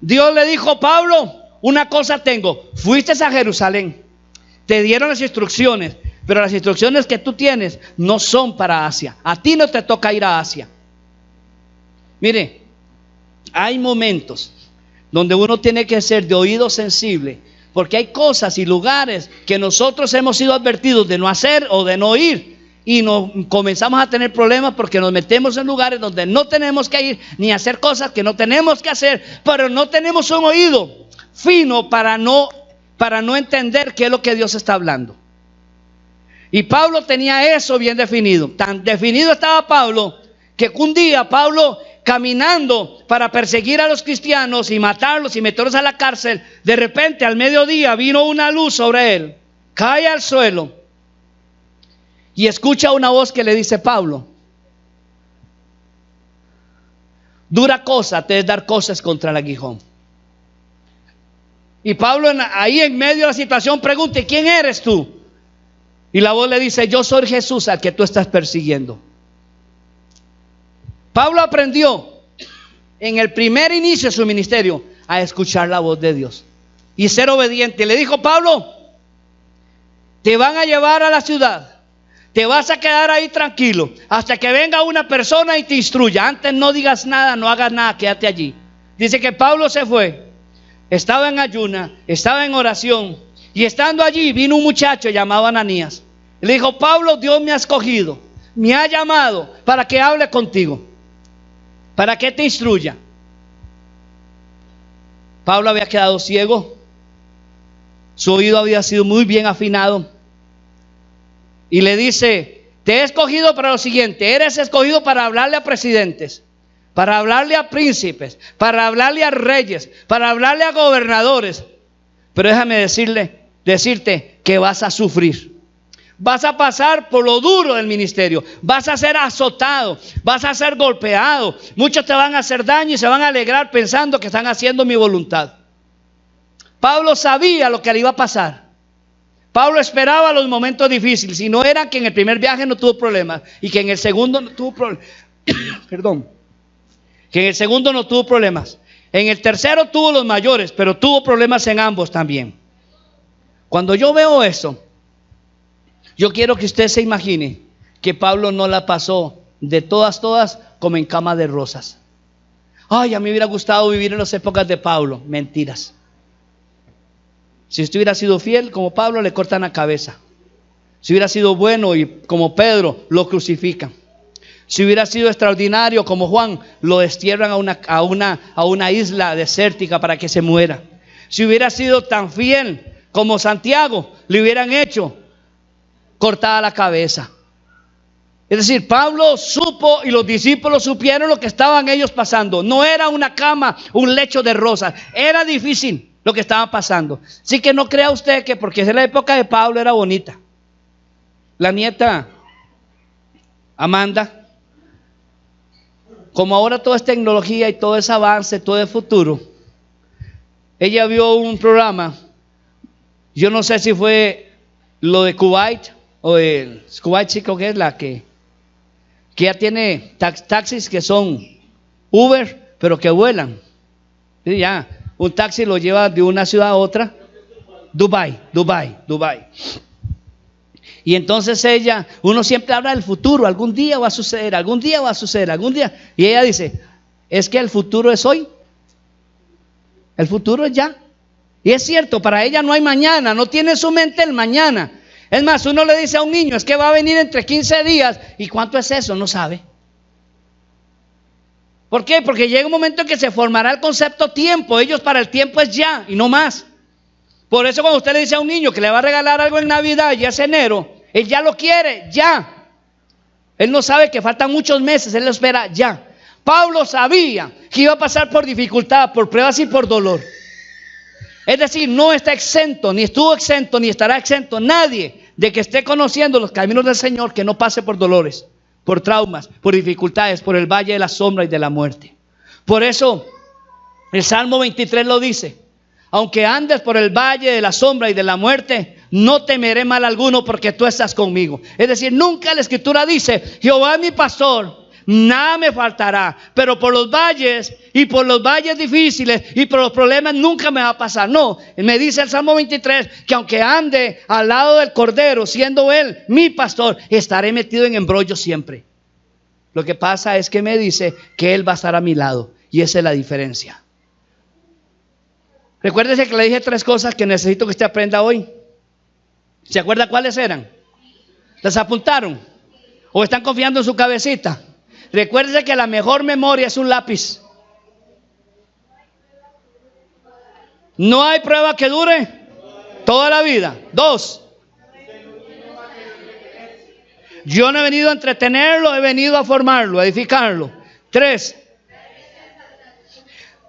B: Dios le dijo: Pablo, una cosa tengo, fuiste a Jerusalén, te dieron las instrucciones, pero las instrucciones que tú tienes no son para Asia. A ti no te toca ir a Asia. Mire, hay momentos donde uno tiene que ser de oído sensible, porque hay cosas y lugares que nosotros hemos sido advertidos de no hacer o de no ir, y nos comenzamos a tener problemas porque nos metemos en lugares donde no tenemos que ir, ni hacer cosas que no tenemos que hacer, pero no tenemos un oído fino para no entender qué es lo que Dios está hablando. Y Pablo tenía eso bien definido. Tan definido estaba Pablo que un día Pablo, caminando para perseguir a los cristianos y matarlos y meterlos a la cárcel, de repente al mediodía vino una luz sobre él, cae al suelo y escucha una voz que le dice: Pablo, dura cosa te es dar cosas contra el aguijón. Y Pablo ahí en medio de la situación pregunta: ¿quién eres tú? Y la voz le dice: yo soy Jesús al que tú estás persiguiendo. Pablo aprendió en el primer inicio de su ministerio a escuchar la voz de Dios y ser obediente. Le dijo: Pablo, te van a llevar a la ciudad, te vas a quedar ahí tranquilo hasta que venga una persona y te instruya. Antes no digas nada, no hagas nada, quédate allí. Dice que Pablo se fue, estaba en ayuna, estaba en oración, y estando allí vino un muchacho llamado Ananías. Le dijo: Pablo, Dios me ha escogido, me ha llamado para que hable contigo, para que te instruya. Pablo había quedado ciego, su oído había sido muy bien afinado, y le dice: te he escogido para lo siguiente, eres escogido para hablarle a presidentes, para hablarle a príncipes, para hablarle a reyes, para hablarle a gobernadores. Pero déjame decirte que vas a sufrir. Vas a pasar por lo duro del ministerio. Vas a ser azotado, vas a ser golpeado. Muchos te van a hacer daño y se van a alegrar pensando que están haciendo mi voluntad. Pablo sabía lo que le iba a pasar. Pablo esperaba los momentos difíciles, y no era que en el primer viaje no tuvo problemas y que en el segundo no tuvo problemas. Perdón. Que en el segundo no tuvo problemas. En el tercero tuvo los mayores, pero tuvo problemas en ambos también. Cuando yo veo eso, yo quiero que usted se imagine que Pablo no la pasó de todas como en cama de rosas. Ay, a mí me hubiera gustado vivir en las épocas de Pablo. Mentiras. Si usted hubiera sido fiel como Pablo, le cortan la cabeza. Si hubiera sido bueno y como Pedro, lo crucifican. Si hubiera sido extraordinario como Juan, lo destierran a una isla desértica para que se muera. Si hubiera sido tan fiel como Santiago, le hubieran hecho cortada la cabeza. Es decir, Pablo supo y los discípulos supieron lo que estaban ellos pasando. No era una cama, un lecho de rosas. Era difícil lo que estaba pasando. Así que no crea usted que porque es la época de Pablo era bonita. La nieta Amanda, como ahora todo es tecnología y todo es avance, todo es futuro, ella vio un programa, yo no sé si fue lo de Kuwait o el Kuwait, sí creo que es la que ya tiene taxis que son Uber, pero que vuelan. Sí, ya, un taxi lo lleva de una ciudad a otra. Dubai. Y entonces uno siempre habla del futuro, algún día va a suceder, algún día. Y ella dice: es que el futuro es hoy. El futuro es ya. Y es cierto, para ella no hay mañana, no tiene en su mente el mañana. Es más, uno le dice a un niño: es que va a venir entre 15 días. ¿Y cuánto es eso? No sabe. ¿Por qué? Porque llega un momento en que se formará el concepto tiempo. Ellos para el tiempo es ya y no más. Por eso cuando usted le dice a un niño que le va a regalar algo en Navidad, ya es enero, él ya lo quiere, ya. Él no sabe que faltan muchos meses, él lo espera ya. Pablo sabía que iba a pasar por dificultad, por pruebas y por dolor. Es decir, no está exento, ni estuvo exento, ni estará exento nadie de que esté conociendo los caminos del Señor, que no pase por dolores, por traumas, por dificultades, por el valle de la sombra y de la muerte. Por eso el Salmo 23 lo dice: aunque andes por el valle de la sombra y de la muerte, no temeré mal alguno, porque tú estás conmigo. Es decir, nunca la Escritura dice: Jehová es mi pastor, nada me faltará. Pero por los valles y por los valles difíciles y por los problemas nunca me va a pasar. No, me dice el Salmo 23 que aunque ande al lado del Cordero, siendo Él mi pastor, estaré metido en embrollo siempre. Lo que pasa es que me dice que Él va a estar a mi lado, y esa es la diferencia. Recuérdese que le dije 3 cosas que necesito que usted aprenda hoy. ¿Se acuerda cuáles eran? ¿Las apuntaron? ¿O están confiando en su cabecita? Recuérdese que la mejor memoria es un lápiz. No hay prueba que dure toda la vida. 2, yo no he venido a entretenerlo, he venido a formarlo, a edificarlo. 3,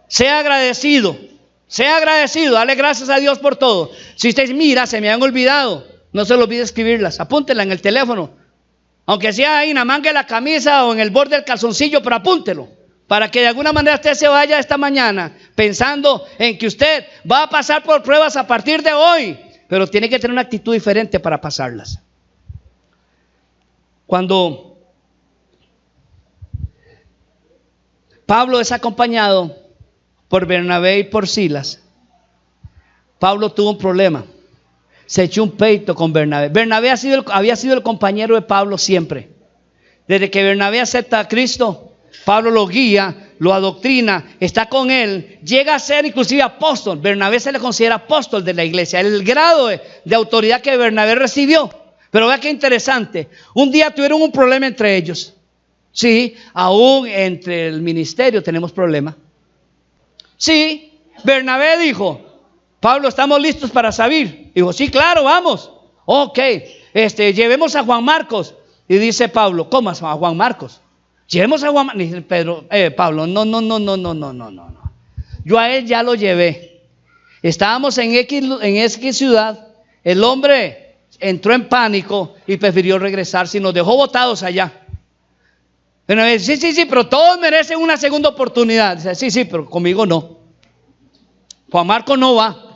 B: sea agradecido. Sea agradecido, dale gracias a Dios por todo. Si usted dice: mira, se me han olvidado, no se le olvide escribirlas, apúntela en el teléfono. Aunque sea ahí en la manga de la camisa o en el borde del calzoncillo, pero apúntelo, para que de alguna manera usted se vaya esta mañana pensando en que usted va a pasar por pruebas a partir de hoy, pero tiene que tener una actitud diferente para pasarlas. Cuando Pablo es acompañado por Bernabé y por Silas, Pablo tuvo un problema. Se echó un pleito con Bernabé. Bernabé había sido el compañero de Pablo siempre. Desde que Bernabé acepta a Cristo, Pablo lo guía, lo adoctrina, está con él, llega a ser inclusive apóstol. Bernabé se le considera apóstol de la iglesia, el grado de autoridad que Bernabé recibió. Pero vea qué interesante, un día tuvieron un problema entre ellos. Sí, aún entre el ministerio tenemos problemas. Sí, Bernabé dijo: Pablo, ¿estamos listos para salir? Dijo: sí, claro, vamos. Ok, llevemos a Juan Marcos. Y dice Pablo: ¿cómo a Juan Marcos? Llevemos a Juan Marcos. Dice Pablo: no. Yo a él ya lo llevé. Estábamos en X ciudad. El hombre entró en pánico y prefirió regresarse y nos dejó botados allá. Bernabé: sí, pero todos merecen una segunda oportunidad. Dice: sí, pero conmigo no. Juan Marcos no va.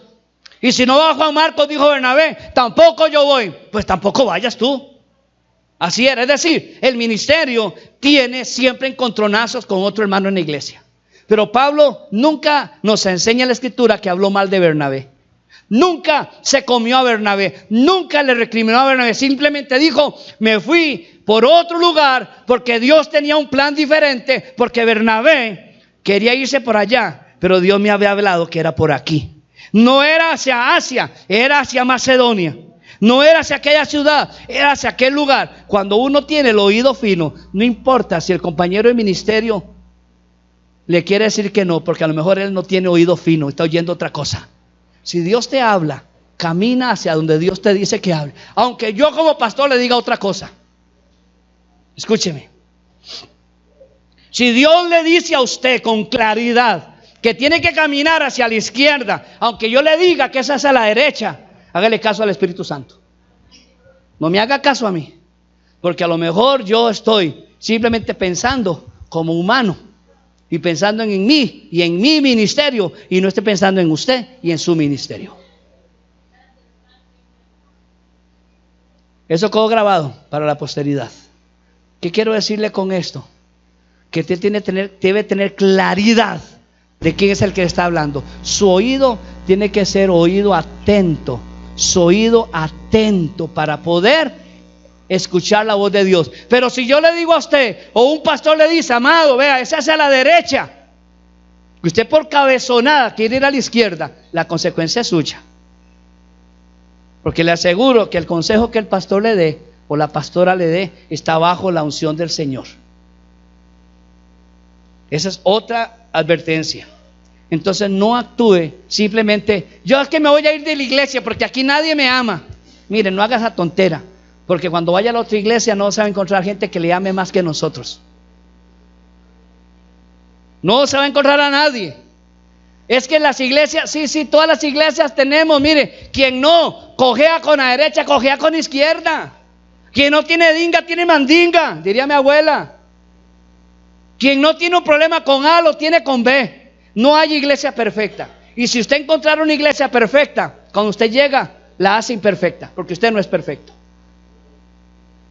B: Y si no va Juan Marcos, dijo Bernabé, tampoco yo voy. Pues tampoco vayas tú. Así era. Es decir, el ministerio tiene siempre encontronazos con otro hermano en la iglesia. Pero Pablo nunca nos enseña en la Escritura que habló mal de Bernabé. Nunca se comió a Bernabé. Nunca le recriminó a Bernabé. Simplemente dijo: me fui por otro lugar porque Dios tenía un plan diferente. Porque Bernabé quería irse por allá, pero Dios me había hablado que era por aquí. No era hacia Asia, era hacia Macedonia. No era hacia aquella ciudad, era hacia aquel lugar. Cuando uno tiene el oído fino, no importa si el compañero de ministerio le quiere decir que no, porque a lo mejor él no tiene oído fino, está oyendo otra cosa. Si Dios te habla, camina hacia donde Dios te dice que hable. Aunque yo como pastor le diga otra cosa. Escúcheme. Si Dios le dice a usted con claridad que tiene que caminar hacia la izquierda, aunque yo le diga que es hacia la derecha, hágale caso al Espíritu Santo. No me haga caso a mí, porque a lo mejor yo estoy simplemente pensando como humano y pensando en mí y en mi ministerio, y no estoy pensando en usted y en su ministerio. Eso quedó grabado para la posteridad. ¿Qué quiero decirle con esto? Que usted debe tener claridad de quién es el que está hablando. Su oído tiene que ser oído atento. Su oído atento para poder escuchar la voz de Dios. Pero si yo le digo a usted, o un pastor le dice: amado, vea, es hacia la derecha, que usted por cabezonada quiere ir a la izquierda, la consecuencia es suya. Porque le aseguro que el consejo que el pastor le dé o la pastora le dé está bajo la unción del Señor. Esa es otra advertencia. Entonces no actúe simplemente: yo es que me voy a ir de la iglesia porque aquí nadie me ama. Miren, no haga esa tontera, porque cuando vaya a la otra iglesia no se va a encontrar gente que le ame más que nosotros. No se va a encontrar a nadie. Es que en las iglesias, sí, todas las iglesias tenemos, mire, quien no cojea con la derecha, cojea con la izquierda. Quien no tiene dinga, tiene mandinga, diría mi abuela. Quien no tiene un problema con A, lo tiene con B. No hay iglesia perfecta. Y si usted encontrara una iglesia perfecta, cuando usted llega, la hace imperfecta, porque usted no es perfecto.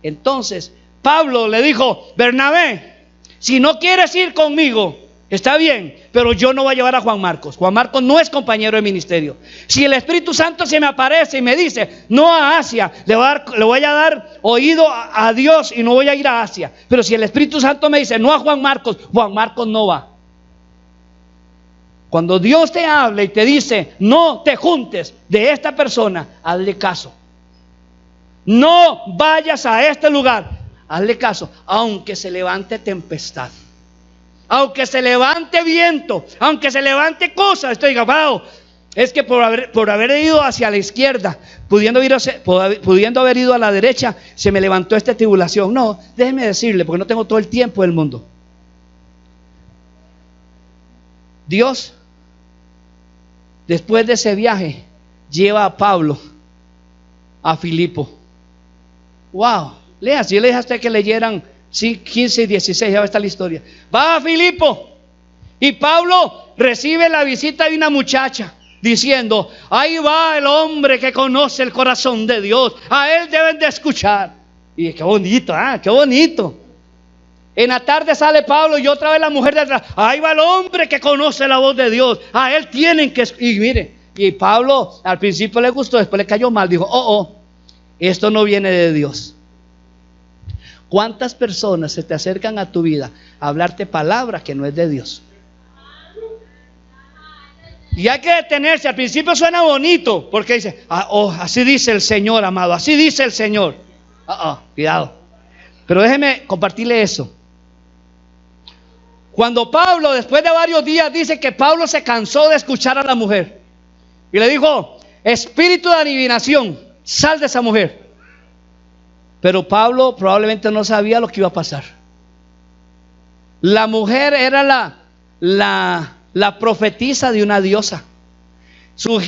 B: Entonces, Pablo le dijo: Bernabé, si no quieres ir conmigo, está bien, pero yo no voy a llevar a Juan Marcos. Juan Marcos no es compañero de ministerio. Si el Espíritu Santo se me aparece y me dice: no a Asia, le voy a dar oído a Dios y no voy a ir a Asia. Pero si el Espíritu Santo me dice: no a Juan Marcos no va. Cuando Dios te habla y te dice: no te juntes de esta persona, hazle caso. No vayas a este lugar, hazle caso, aunque se levante tempestad, aunque se levante viento, aunque se levante cosas. Estoy grabado. Es que por haber ido hacia la izquierda, pudiendo haber ido a la derecha, se me levantó esta tribulación. No, déjeme decirle, porque no tengo todo el tiempo del mundo. Dios, después de ese viaje, lleva a Pablo a Filipo. Wow, lea, si yo le dije a usted que leyeran 15 y 16, ya va a estar la historia. Va a Filipo y Pablo recibe la visita de una muchacha diciendo: ahí va el hombre que conoce el corazón de Dios, a él deben de escuchar. Y qué bonito, qué bonito. En la tarde sale Pablo y otra vez la mujer de atrás: ahí va el hombre que conoce la voz de Dios, a él tienen que escuchar. Y mire, y Pablo al principio le gustó, después le cayó mal, dijo: esto no viene de Dios. ¿Cuántas personas se te acercan a tu vida a hablarte palabra que no es de Dios? Y hay que detenerse. Al principio suena bonito, porque dice: así dice el Señor, amado, así dice el Señor. Cuidado. Pero déjeme compartirle eso. Cuando Pablo, después de varios días, dice que Pablo se cansó de escuchar a la mujer y le dijo: espíritu de adivinación, sal de esa mujer. Pero Pablo probablemente no sabía lo que iba a pasar. La mujer era la profetisa de una diosa.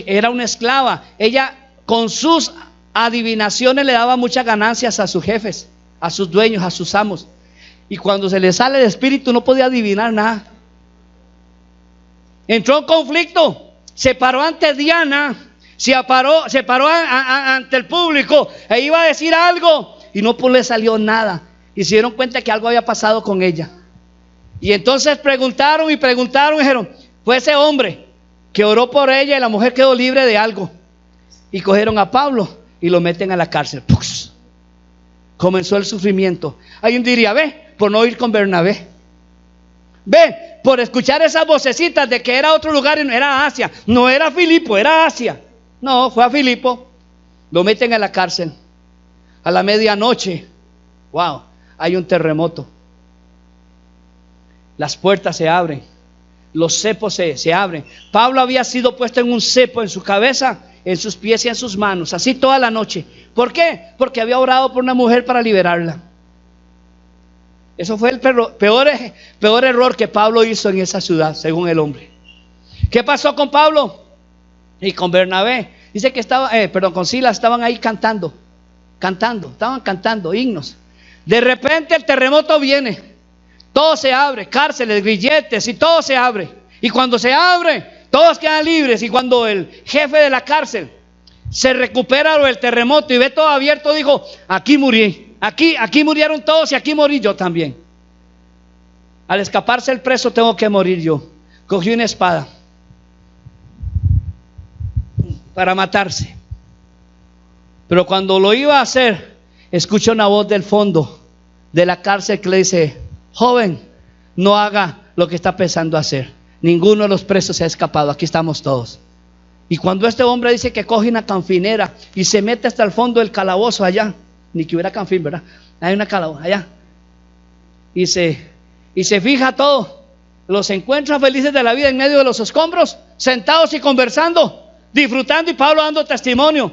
B: Era una esclava. Ella con sus adivinaciones le daba muchas ganancias a sus jefes, a sus dueños, a sus amos. Y cuando se le sale el espíritu no podía adivinar nada. Entró en conflicto. Se paró ante Diana. Se paró ante el público e iba a decir algo y no le salió nada. Y se dieron cuenta que algo había pasado con ella. Y entonces preguntaron y dijeron: fue ese hombre que oró por ella y la mujer quedó libre de algo. Y cogieron a Pablo y lo meten a la cárcel. ¡Pux! Comenzó el sufrimiento. Alguien diría: ve, por no ir con Bernabé. Ve, por escuchar esas vocecitas de que era otro lugar y no era Asia. No era Filipo, era Asia. No, fue a Filipo. Lo meten a la cárcel. A la medianoche, wow, hay un terremoto. Las puertas se abren, los cepos se abren. Pablo había sido puesto en un cepo en su cabeza, en sus pies y en sus manos, así toda la noche. ¿Por qué? Porque había orado por una mujer para liberarla. Eso fue el peor error que Pablo hizo en esa ciudad, según el hombre. ¿Qué pasó con Pablo y con Bernabé? Dice que con Silas estaban ahí estaban cantando himnos. De repente el terremoto viene, todo se abre, cárceles, grilletes y todo se abre. Y cuando se abre, todos quedan libres. Y cuando el jefe de la cárcel se recupera del terremoto y ve todo abierto, dijo: aquí morí, aquí murieron todos y aquí morí yo también. Al escaparse el preso tengo que morir yo. Cogió una espada para matarse. Pero cuando lo iba a hacer, escucha una voz del fondo de la cárcel que le dice: joven, no haga lo que está pensando hacer. Ninguno de los presos se ha escapado, aquí estamos todos. Y cuando este hombre dice que coge una canfinera y se mete hasta el fondo del calabozo allá, ni que hubiera canfín, ¿verdad? Hay una calaboza allá. Y se fija todo. Los encuentra felices de la vida en medio de los escombros, sentados y conversando, disfrutando, y Pablo dando testimonio.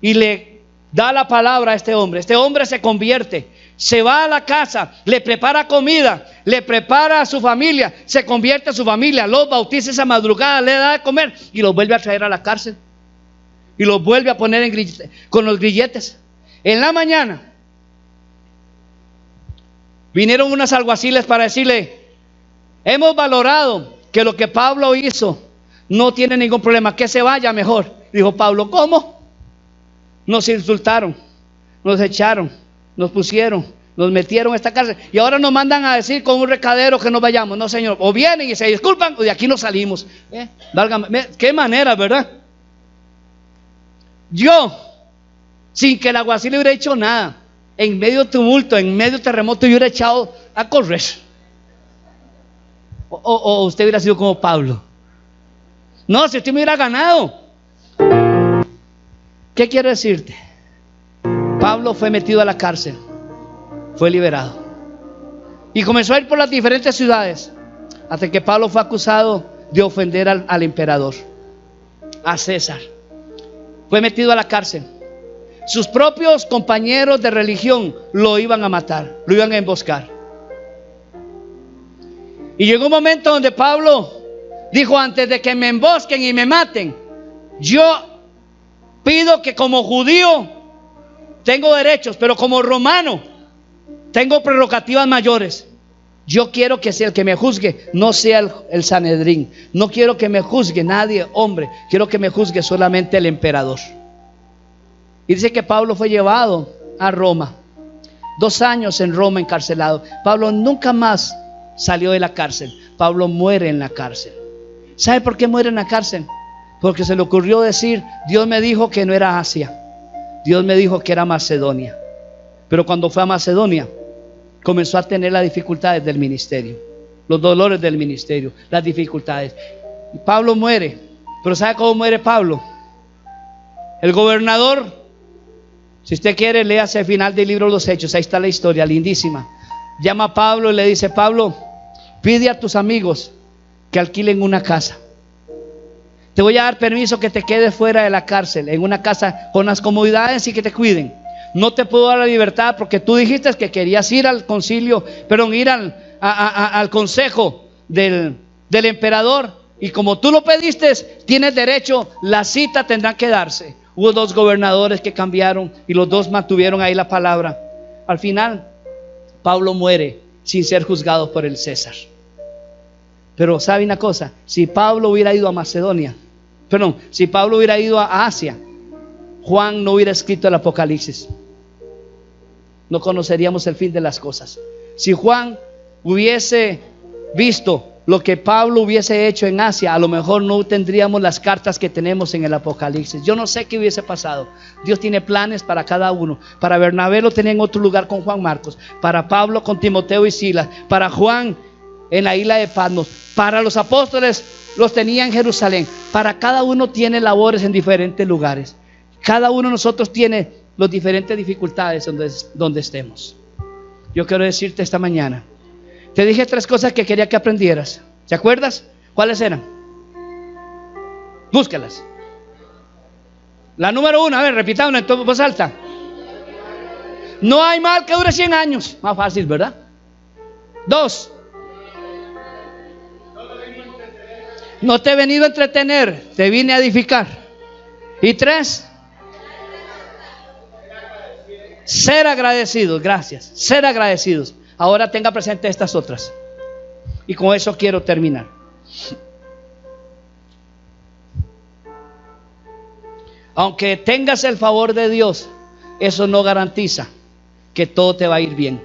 B: Y le da la palabra a este hombre. Este hombre se convierte. se va a la casa, le prepara comida, le prepara a su familia, se convierte a su familia, los bautiza esa madrugada, le da de comer y los vuelve a traer a la cárcel y los vuelve a poner con los grilletes. En la mañana vinieron unos alguaciles para decirle: hemos valorado que lo que Pablo hizo no tiene ningún problema, que se vaya mejor. Dijo Pablo: ¿cómo? Nos insultaron, nos echaron, nos pusieron, nos metieron a esta cárcel y ahora nos mandan a decir con un recadero que nos vayamos. No, señor, o vienen y se disculpan o de aquí no salimos. Válgame, qué manera, ¿verdad? Yo, sin que el alguacil le hubiera hecho nada, en medio de tumulto, en medio de terremoto, yo hubiera echado a correr. O usted hubiera sido como Pablo. No, si usted me hubiera ganado. ¿Qué quiero decirte? Pablo fue metido a la cárcel, fue liberado y comenzó a ir por las diferentes ciudades hasta que Pablo fue acusado de ofender al emperador, a César. Fue metido a la cárcel. Sus propios compañeros de religión lo iban a matar, lo iban a emboscar. Y llegó un momento donde Pablo dijo: antes de que me embosquen y me maten, yo pido que como judío tengo derechos, pero como romano tengo prerrogativas mayores. Yo quiero que sea el que me juzgue, no sea el Sanedrín. No quiero que me juzgue nadie, hombre. Quiero que me juzgue solamente el emperador. Y dice que Pablo fue llevado a Roma. 2 años en Roma encarcelado. Pablo nunca más salió de la cárcel. Pablo muere en la cárcel. ¿Sabe por qué muere en la cárcel? Porque se le ocurrió decir: Dios me dijo que no era Asia, Dios me dijo que era Macedonia. Pero cuando fue a Macedonia, comenzó a tener las dificultades del ministerio, los dolores del ministerio, las dificultades. Y Pablo muere. Pero ¿sabe cómo muere Pablo? El gobernador, si usted quiere, léase el final del libro de los Hechos, ahí está la historia, lindísima. Llama a Pablo y le dice: Pablo, pide a tus amigos que alquilen una casa. Te voy a dar permiso que te quedes fuera de la cárcel, en una casa con las comodidades y que te cuiden. No te puedo dar la libertad porque tú dijiste que querías ir al concilio, perdón, ir al consejo del emperador. Y como tú lo pediste, tienes derecho, la cita tendrá que darse. Hubo 2 gobernadores que cambiaron y los 2 mantuvieron ahí la palabra. Al final, Pablo muere sin ser juzgado por el César. Pero ¿sabe una cosa? Si Pablo hubiera ido a Macedonia, si Pablo hubiera ido a Asia, Juan no hubiera escrito el Apocalipsis. No conoceríamos el fin de las cosas. Si Juan hubiese visto lo que Pablo hubiese hecho en Asia, a lo mejor no tendríamos las cartas que tenemos en el Apocalipsis. Yo no sé qué hubiese pasado. Dios tiene planes para cada uno. Para Bernabé lo tenía en otro lugar con Juan Marcos, para Pablo con Timoteo y Silas, para Juan en la isla de Patmos, para los apóstoles los tenía en Jerusalén. Para cada uno tiene labores en diferentes lugares. Cada uno de nosotros tiene las diferentes dificultades donde estemos. Yo quiero decirte esta mañana, te dije 3 cosas que quería que aprendieras. ¿Te acuerdas? ¿Cuáles eran? Búscalas. La número 1, a ver, repitamos en voz alta. No hay mal que dure 100 años. Más fácil, ¿verdad? 2. No te he venido a entretener, te vine a edificar. Y 3. Ser agradecidos, gracias. Ser agradecidos. Ahora tenga presente estas otras. Y con eso quiero terminar. Aunque tengas el favor de Dios, eso no garantiza que todo te va a ir bien.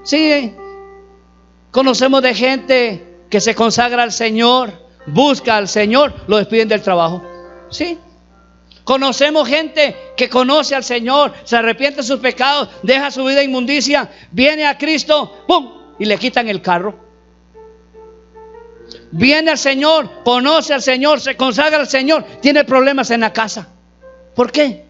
B: Sí, conocemos de gente que se consagra al Señor, busca al Señor, lo despiden del trabajo. Sí. Conocemos gente que conoce al Señor, se arrepiente de sus pecados, deja su vida inmundicia, viene a Cristo, ¡pum!, y le quitan el carro. Viene al Señor, conoce al Señor, se consagra al Señor, tiene problemas en la casa. ¿Por qué?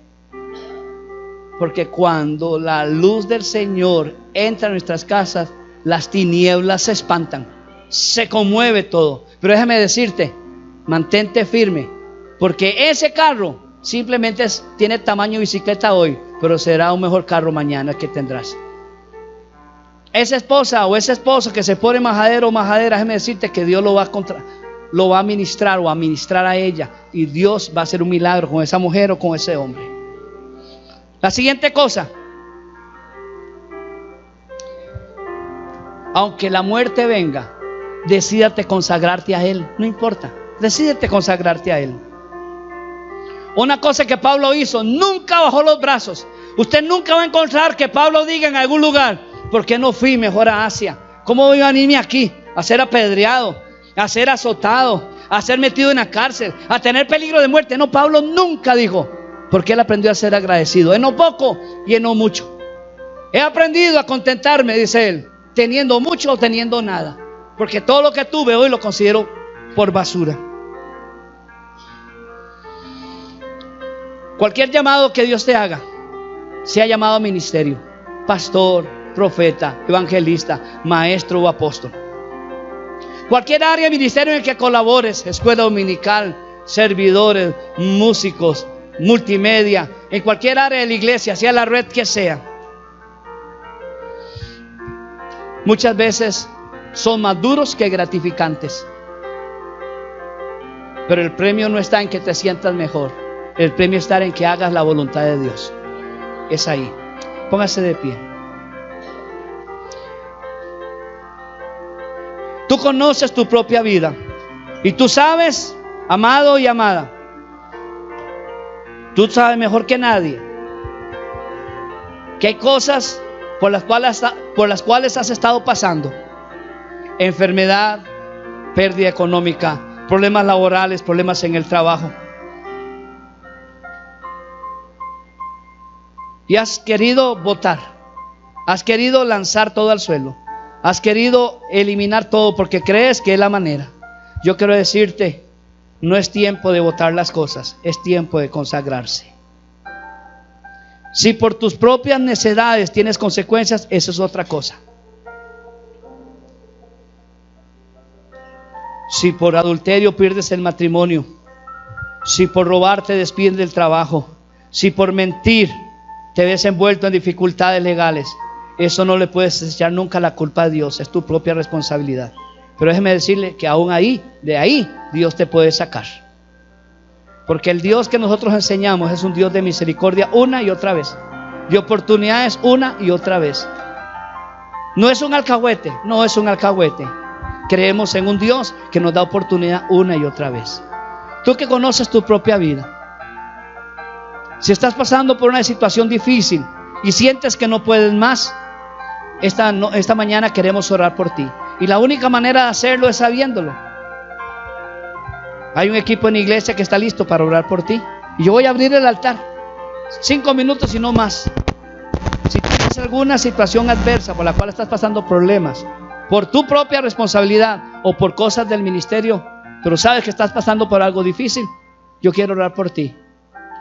B: Porque cuando la luz del Señor entra en nuestras casas, las tinieblas se espantan, se conmueve todo. Pero déjame decirte, mantente firme, porque ese carro simplemente tiene tamaño bicicleta hoy, pero será un mejor carro mañana que tendrás. Esa esposa o ese esposo que se pone majadero o majadera, déjame decirte que Dios lo va a ministrar o a ministrar a ella, y Dios va a hacer un milagro con esa mujer o con ese hombre. La siguiente cosa: aunque la muerte venga, decídate consagrarte a Él. No importa, decídete consagrarte a Él. Una cosa que Pablo hizo: nunca bajó los brazos. Usted nunca va a encontrar que Pablo diga en algún lugar: ¿por qué no fui mejor a Asia? ¿Cómo voy a venirme aquí a ser apedreado, a ser azotado, a ser metido en la cárcel, a tener peligro de muerte? No, Pablo nunca dijo, porque él aprendió a ser agradecido, en lo poco y en lo mucho. He aprendido a contentarme, dice él, teniendo mucho o teniendo nada, porque todo lo que tuve hoy lo considero por basura. Cualquier llamado que Dios te haga, sea llamado a ministerio, pastor, profeta, evangelista, maestro o apóstol, cualquier área de ministerio en el que colabores, escuela dominical, servidores, músicos, multimedia, en cualquier área de la iglesia, sea la red que sea, muchas veces son más duros que gratificantes. Pero el premio no está en que te sientas mejor, el premio está en que hagas la voluntad de Dios. Es ahí. Póngase de pie. Tú conoces tu propia vida y tú sabes, amado y amada, tú sabes mejor que nadie que hay cosas por las cuales has estado pasando: enfermedad, pérdida económica, problemas laborales, problemas en el trabajo. Y has querido botar, has querido lanzar todo al suelo, has querido eliminar todo porque crees que es la manera. Yo quiero decirte, no es tiempo de botar las cosas, es tiempo de consagrarse. Si por tus propias necedades tienes consecuencias, eso es otra cosa. Si por adulterio pierdes el matrimonio, si por robar te despiden del trabajo, si por mentir te ves envuelto en dificultades legales, eso no le puedes echar nunca la culpa a Dios, es tu propia responsabilidad. Pero déjeme decirle que aún ahí, de ahí, Dios te puede sacar. Porque el Dios que nosotros enseñamos es un Dios de misericordia una y otra vez, de oportunidades una y otra vez. No es un alcahuete, no es un alcahuete. Creemos en un Dios que nos da oportunidad una y otra vez. Tú que conoces tu propia vida, si estás pasando por una situación difícil y sientes que no puedes más, esta mañana queremos orar por ti. Y la única manera de hacerlo es sabiéndolo. Hay un equipo en la iglesia que está listo para orar por ti. Y yo voy a abrir el altar. 5 minutos y no más. Si tienes alguna situación adversa por la cual estás pasando problemas, por tu propia responsabilidad o por cosas del ministerio, pero sabes que estás pasando por algo difícil, yo quiero orar por ti.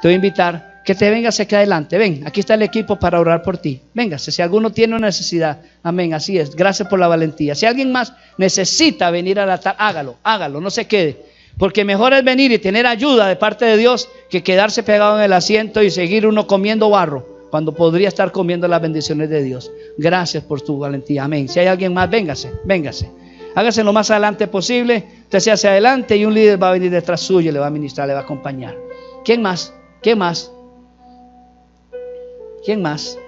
B: Te voy a invitar que te vengas aquí adelante. Ven, aquí está el equipo para orar por ti. Véngase, si alguno tiene una necesidad. Amén, así es. Gracias por la valentía. Si alguien más necesita venir al altar, hágalo, no se quede. Porque mejor es venir y tener ayuda de parte de Dios que quedarse pegado en el asiento y seguir uno comiendo barro, cuando podría estar comiendo las bendiciones de Dios. Gracias por tu valentía. Amén. Si hay alguien más, véngase. Hágase lo más adelante posible. Usted se hace adelante y un líder va a venir detrás suyo y le va a ministrar, le va a acompañar. ¿Quién más? ¿Quién más? ¿Quién más?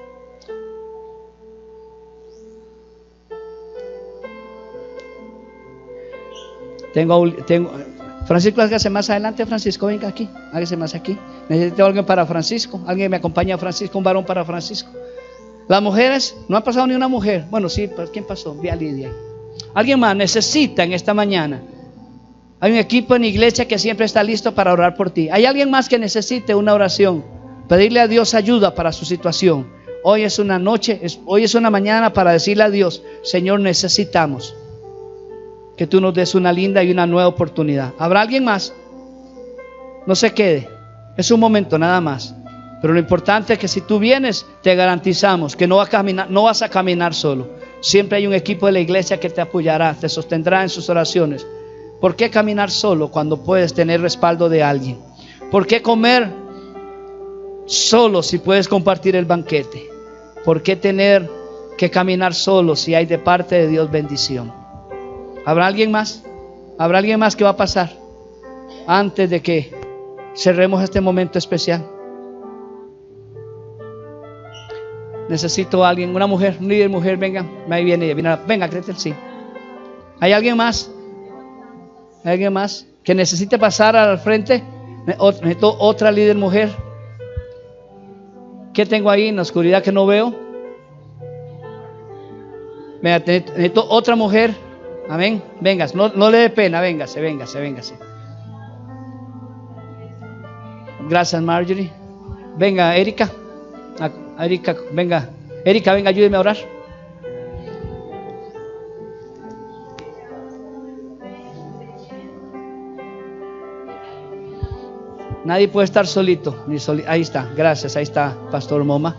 B: Francisco, hágase más adelante. Francisco, venga aquí, hágase más aquí. Necesito alguien para Francisco. Alguien me acompaña a Francisco, un varón para Francisco. Las mujeres, no ha pasado ni una mujer. Bueno, sí, ¿quién pasó? Vi a Lidia. Alguien más necesita en esta mañana. Hay un equipo en la iglesia que siempre está listo para orar por ti. Hay alguien más que necesite una oración, pedirle a Dios ayuda para su situación. Hoy es una noche, hoy es una mañana para decirle a Dios: Señor, necesitamos que tú nos des una linda y una nueva oportunidad. ¿Habrá alguien más? No se quede, es un momento nada más. Pero lo importante es que si tú vienes, te garantizamos que no vas a caminar solo. Siempre hay un equipo de la iglesia que te apoyará, te sostendrá en sus oraciones. ¿Por qué caminar solo cuando puedes tener respaldo de alguien? ¿Por qué comer solo si puedes compartir el banquete? ¿Por qué tener que caminar solo si hay de parte de Dios bendición? ¿Habrá alguien más? ¿Habrá alguien más que va a pasar antes de que cerremos este momento especial? Necesito a alguien, una mujer, un líder mujer, venga, ahí viene ella, venga, Gretel, sí. ¿Hay alguien más? ¿Hay alguien más que necesite pasar al frente? Necesito otra líder mujer. ¿Qué tengo ahí en la oscuridad que no veo? Venga, necesito otra mujer. Amén. Venga, no le dé pena, véngase. Gracias, Marjorie. Venga, Erika. Erika, venga. Erika, venga, ayúdeme a orar. Nadie puede estar solito, ahí está, gracias, ahí está, Pastor Moma.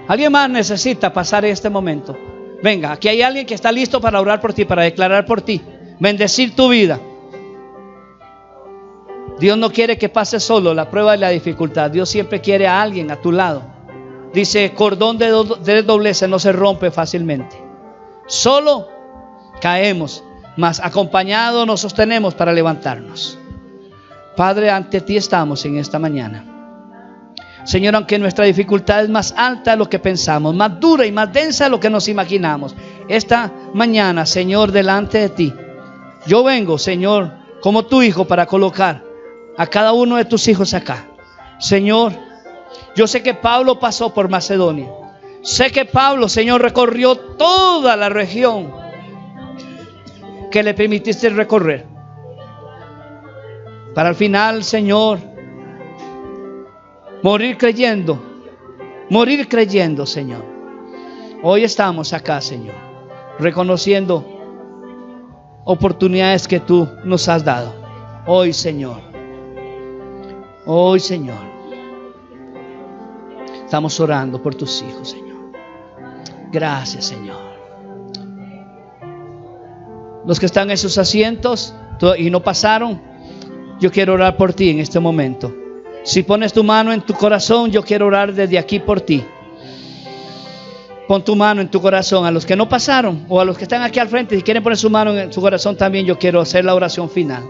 B: ¿Alguien más necesita pasar este momento? Venga, aquí hay alguien que está listo para orar por ti, para declarar por ti, bendecir tu vida. Dios no quiere que pases solo la prueba de la dificultad. Dios siempre quiere a alguien a tu lado. Dice, cordón de doblez no se rompe fácilmente. Solo caemos, mas acompañados nos sostenemos para levantarnos. Padre, ante ti estamos en esta mañana. Señor, aunque nuestra dificultad es más alta de lo que pensamos, más dura y más densa de lo que nos imaginamos, esta mañana, Señor, delante de ti, yo vengo, Señor, como tu hijo para colocar a cada uno de tus hijos acá. Señor, yo sé que Pablo pasó por Macedonia. Sé que Pablo, Señor, recorrió toda la región que le permitiste recorrer, para al final, Señor, morir creyendo, Señor. Hoy estamos acá, Señor, reconociendo oportunidades que tú nos has dado. Hoy, Señor, estamos orando por tus hijos, Señor. Gracias, Señor. Los que están en sus asientos y no pasaron, yo quiero orar por ti en este momento. Si pones tu mano en tu corazón, yo quiero orar desde aquí por ti. Pon tu mano en tu corazón. A los que no pasaron o a los que están aquí al frente, si quieren poner su mano en su corazón también, yo quiero hacer la oración final.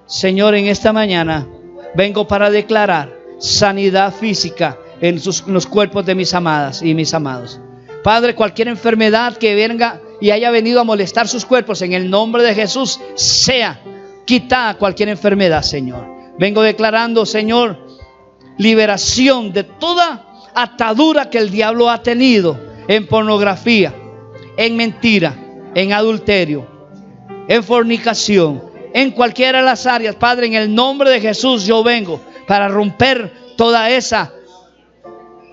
B: Señor, en esta mañana vengo para declarar sanidad física en los cuerpos de mis amadas y mis amados. Padre, cualquier enfermedad que venga y haya venido a molestar sus cuerpos, en el nombre de Jesús, sea quitada cualquier enfermedad, Señor. Vengo declarando, Señor, liberación de toda atadura que el diablo ha tenido en pornografía, en mentira, en adulterio, en fornicación, en cualquiera de las áreas. Padre, en el nombre de Jesús yo vengo para romper toda esa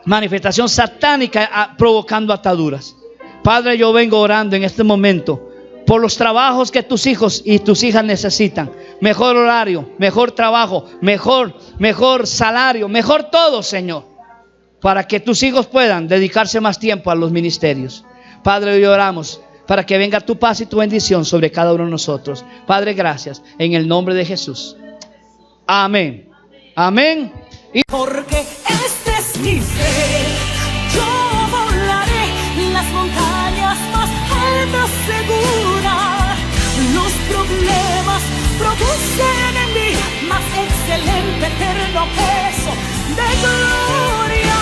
B: manifestación satánica provocando ataduras. Padre, yo vengo orando en este momento por los trabajos que tus hijos y tus hijas necesitan. Mejor horario, mejor trabajo, mejor salario, mejor todo, Señor, para que tus hijos puedan dedicarse más tiempo a los ministerios. Padre, hoy oramos para que venga tu paz y tu bendición sobre cada uno de nosotros. Padre, gracias, en el nombre de Jesús. Amén. Amén.
A: Porque este es mi fe, yo volaré las montañas más altas segura. Los problemas producen en mí más excelente eterno peso de gloria.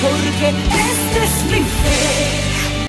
A: Porque este es mi fe.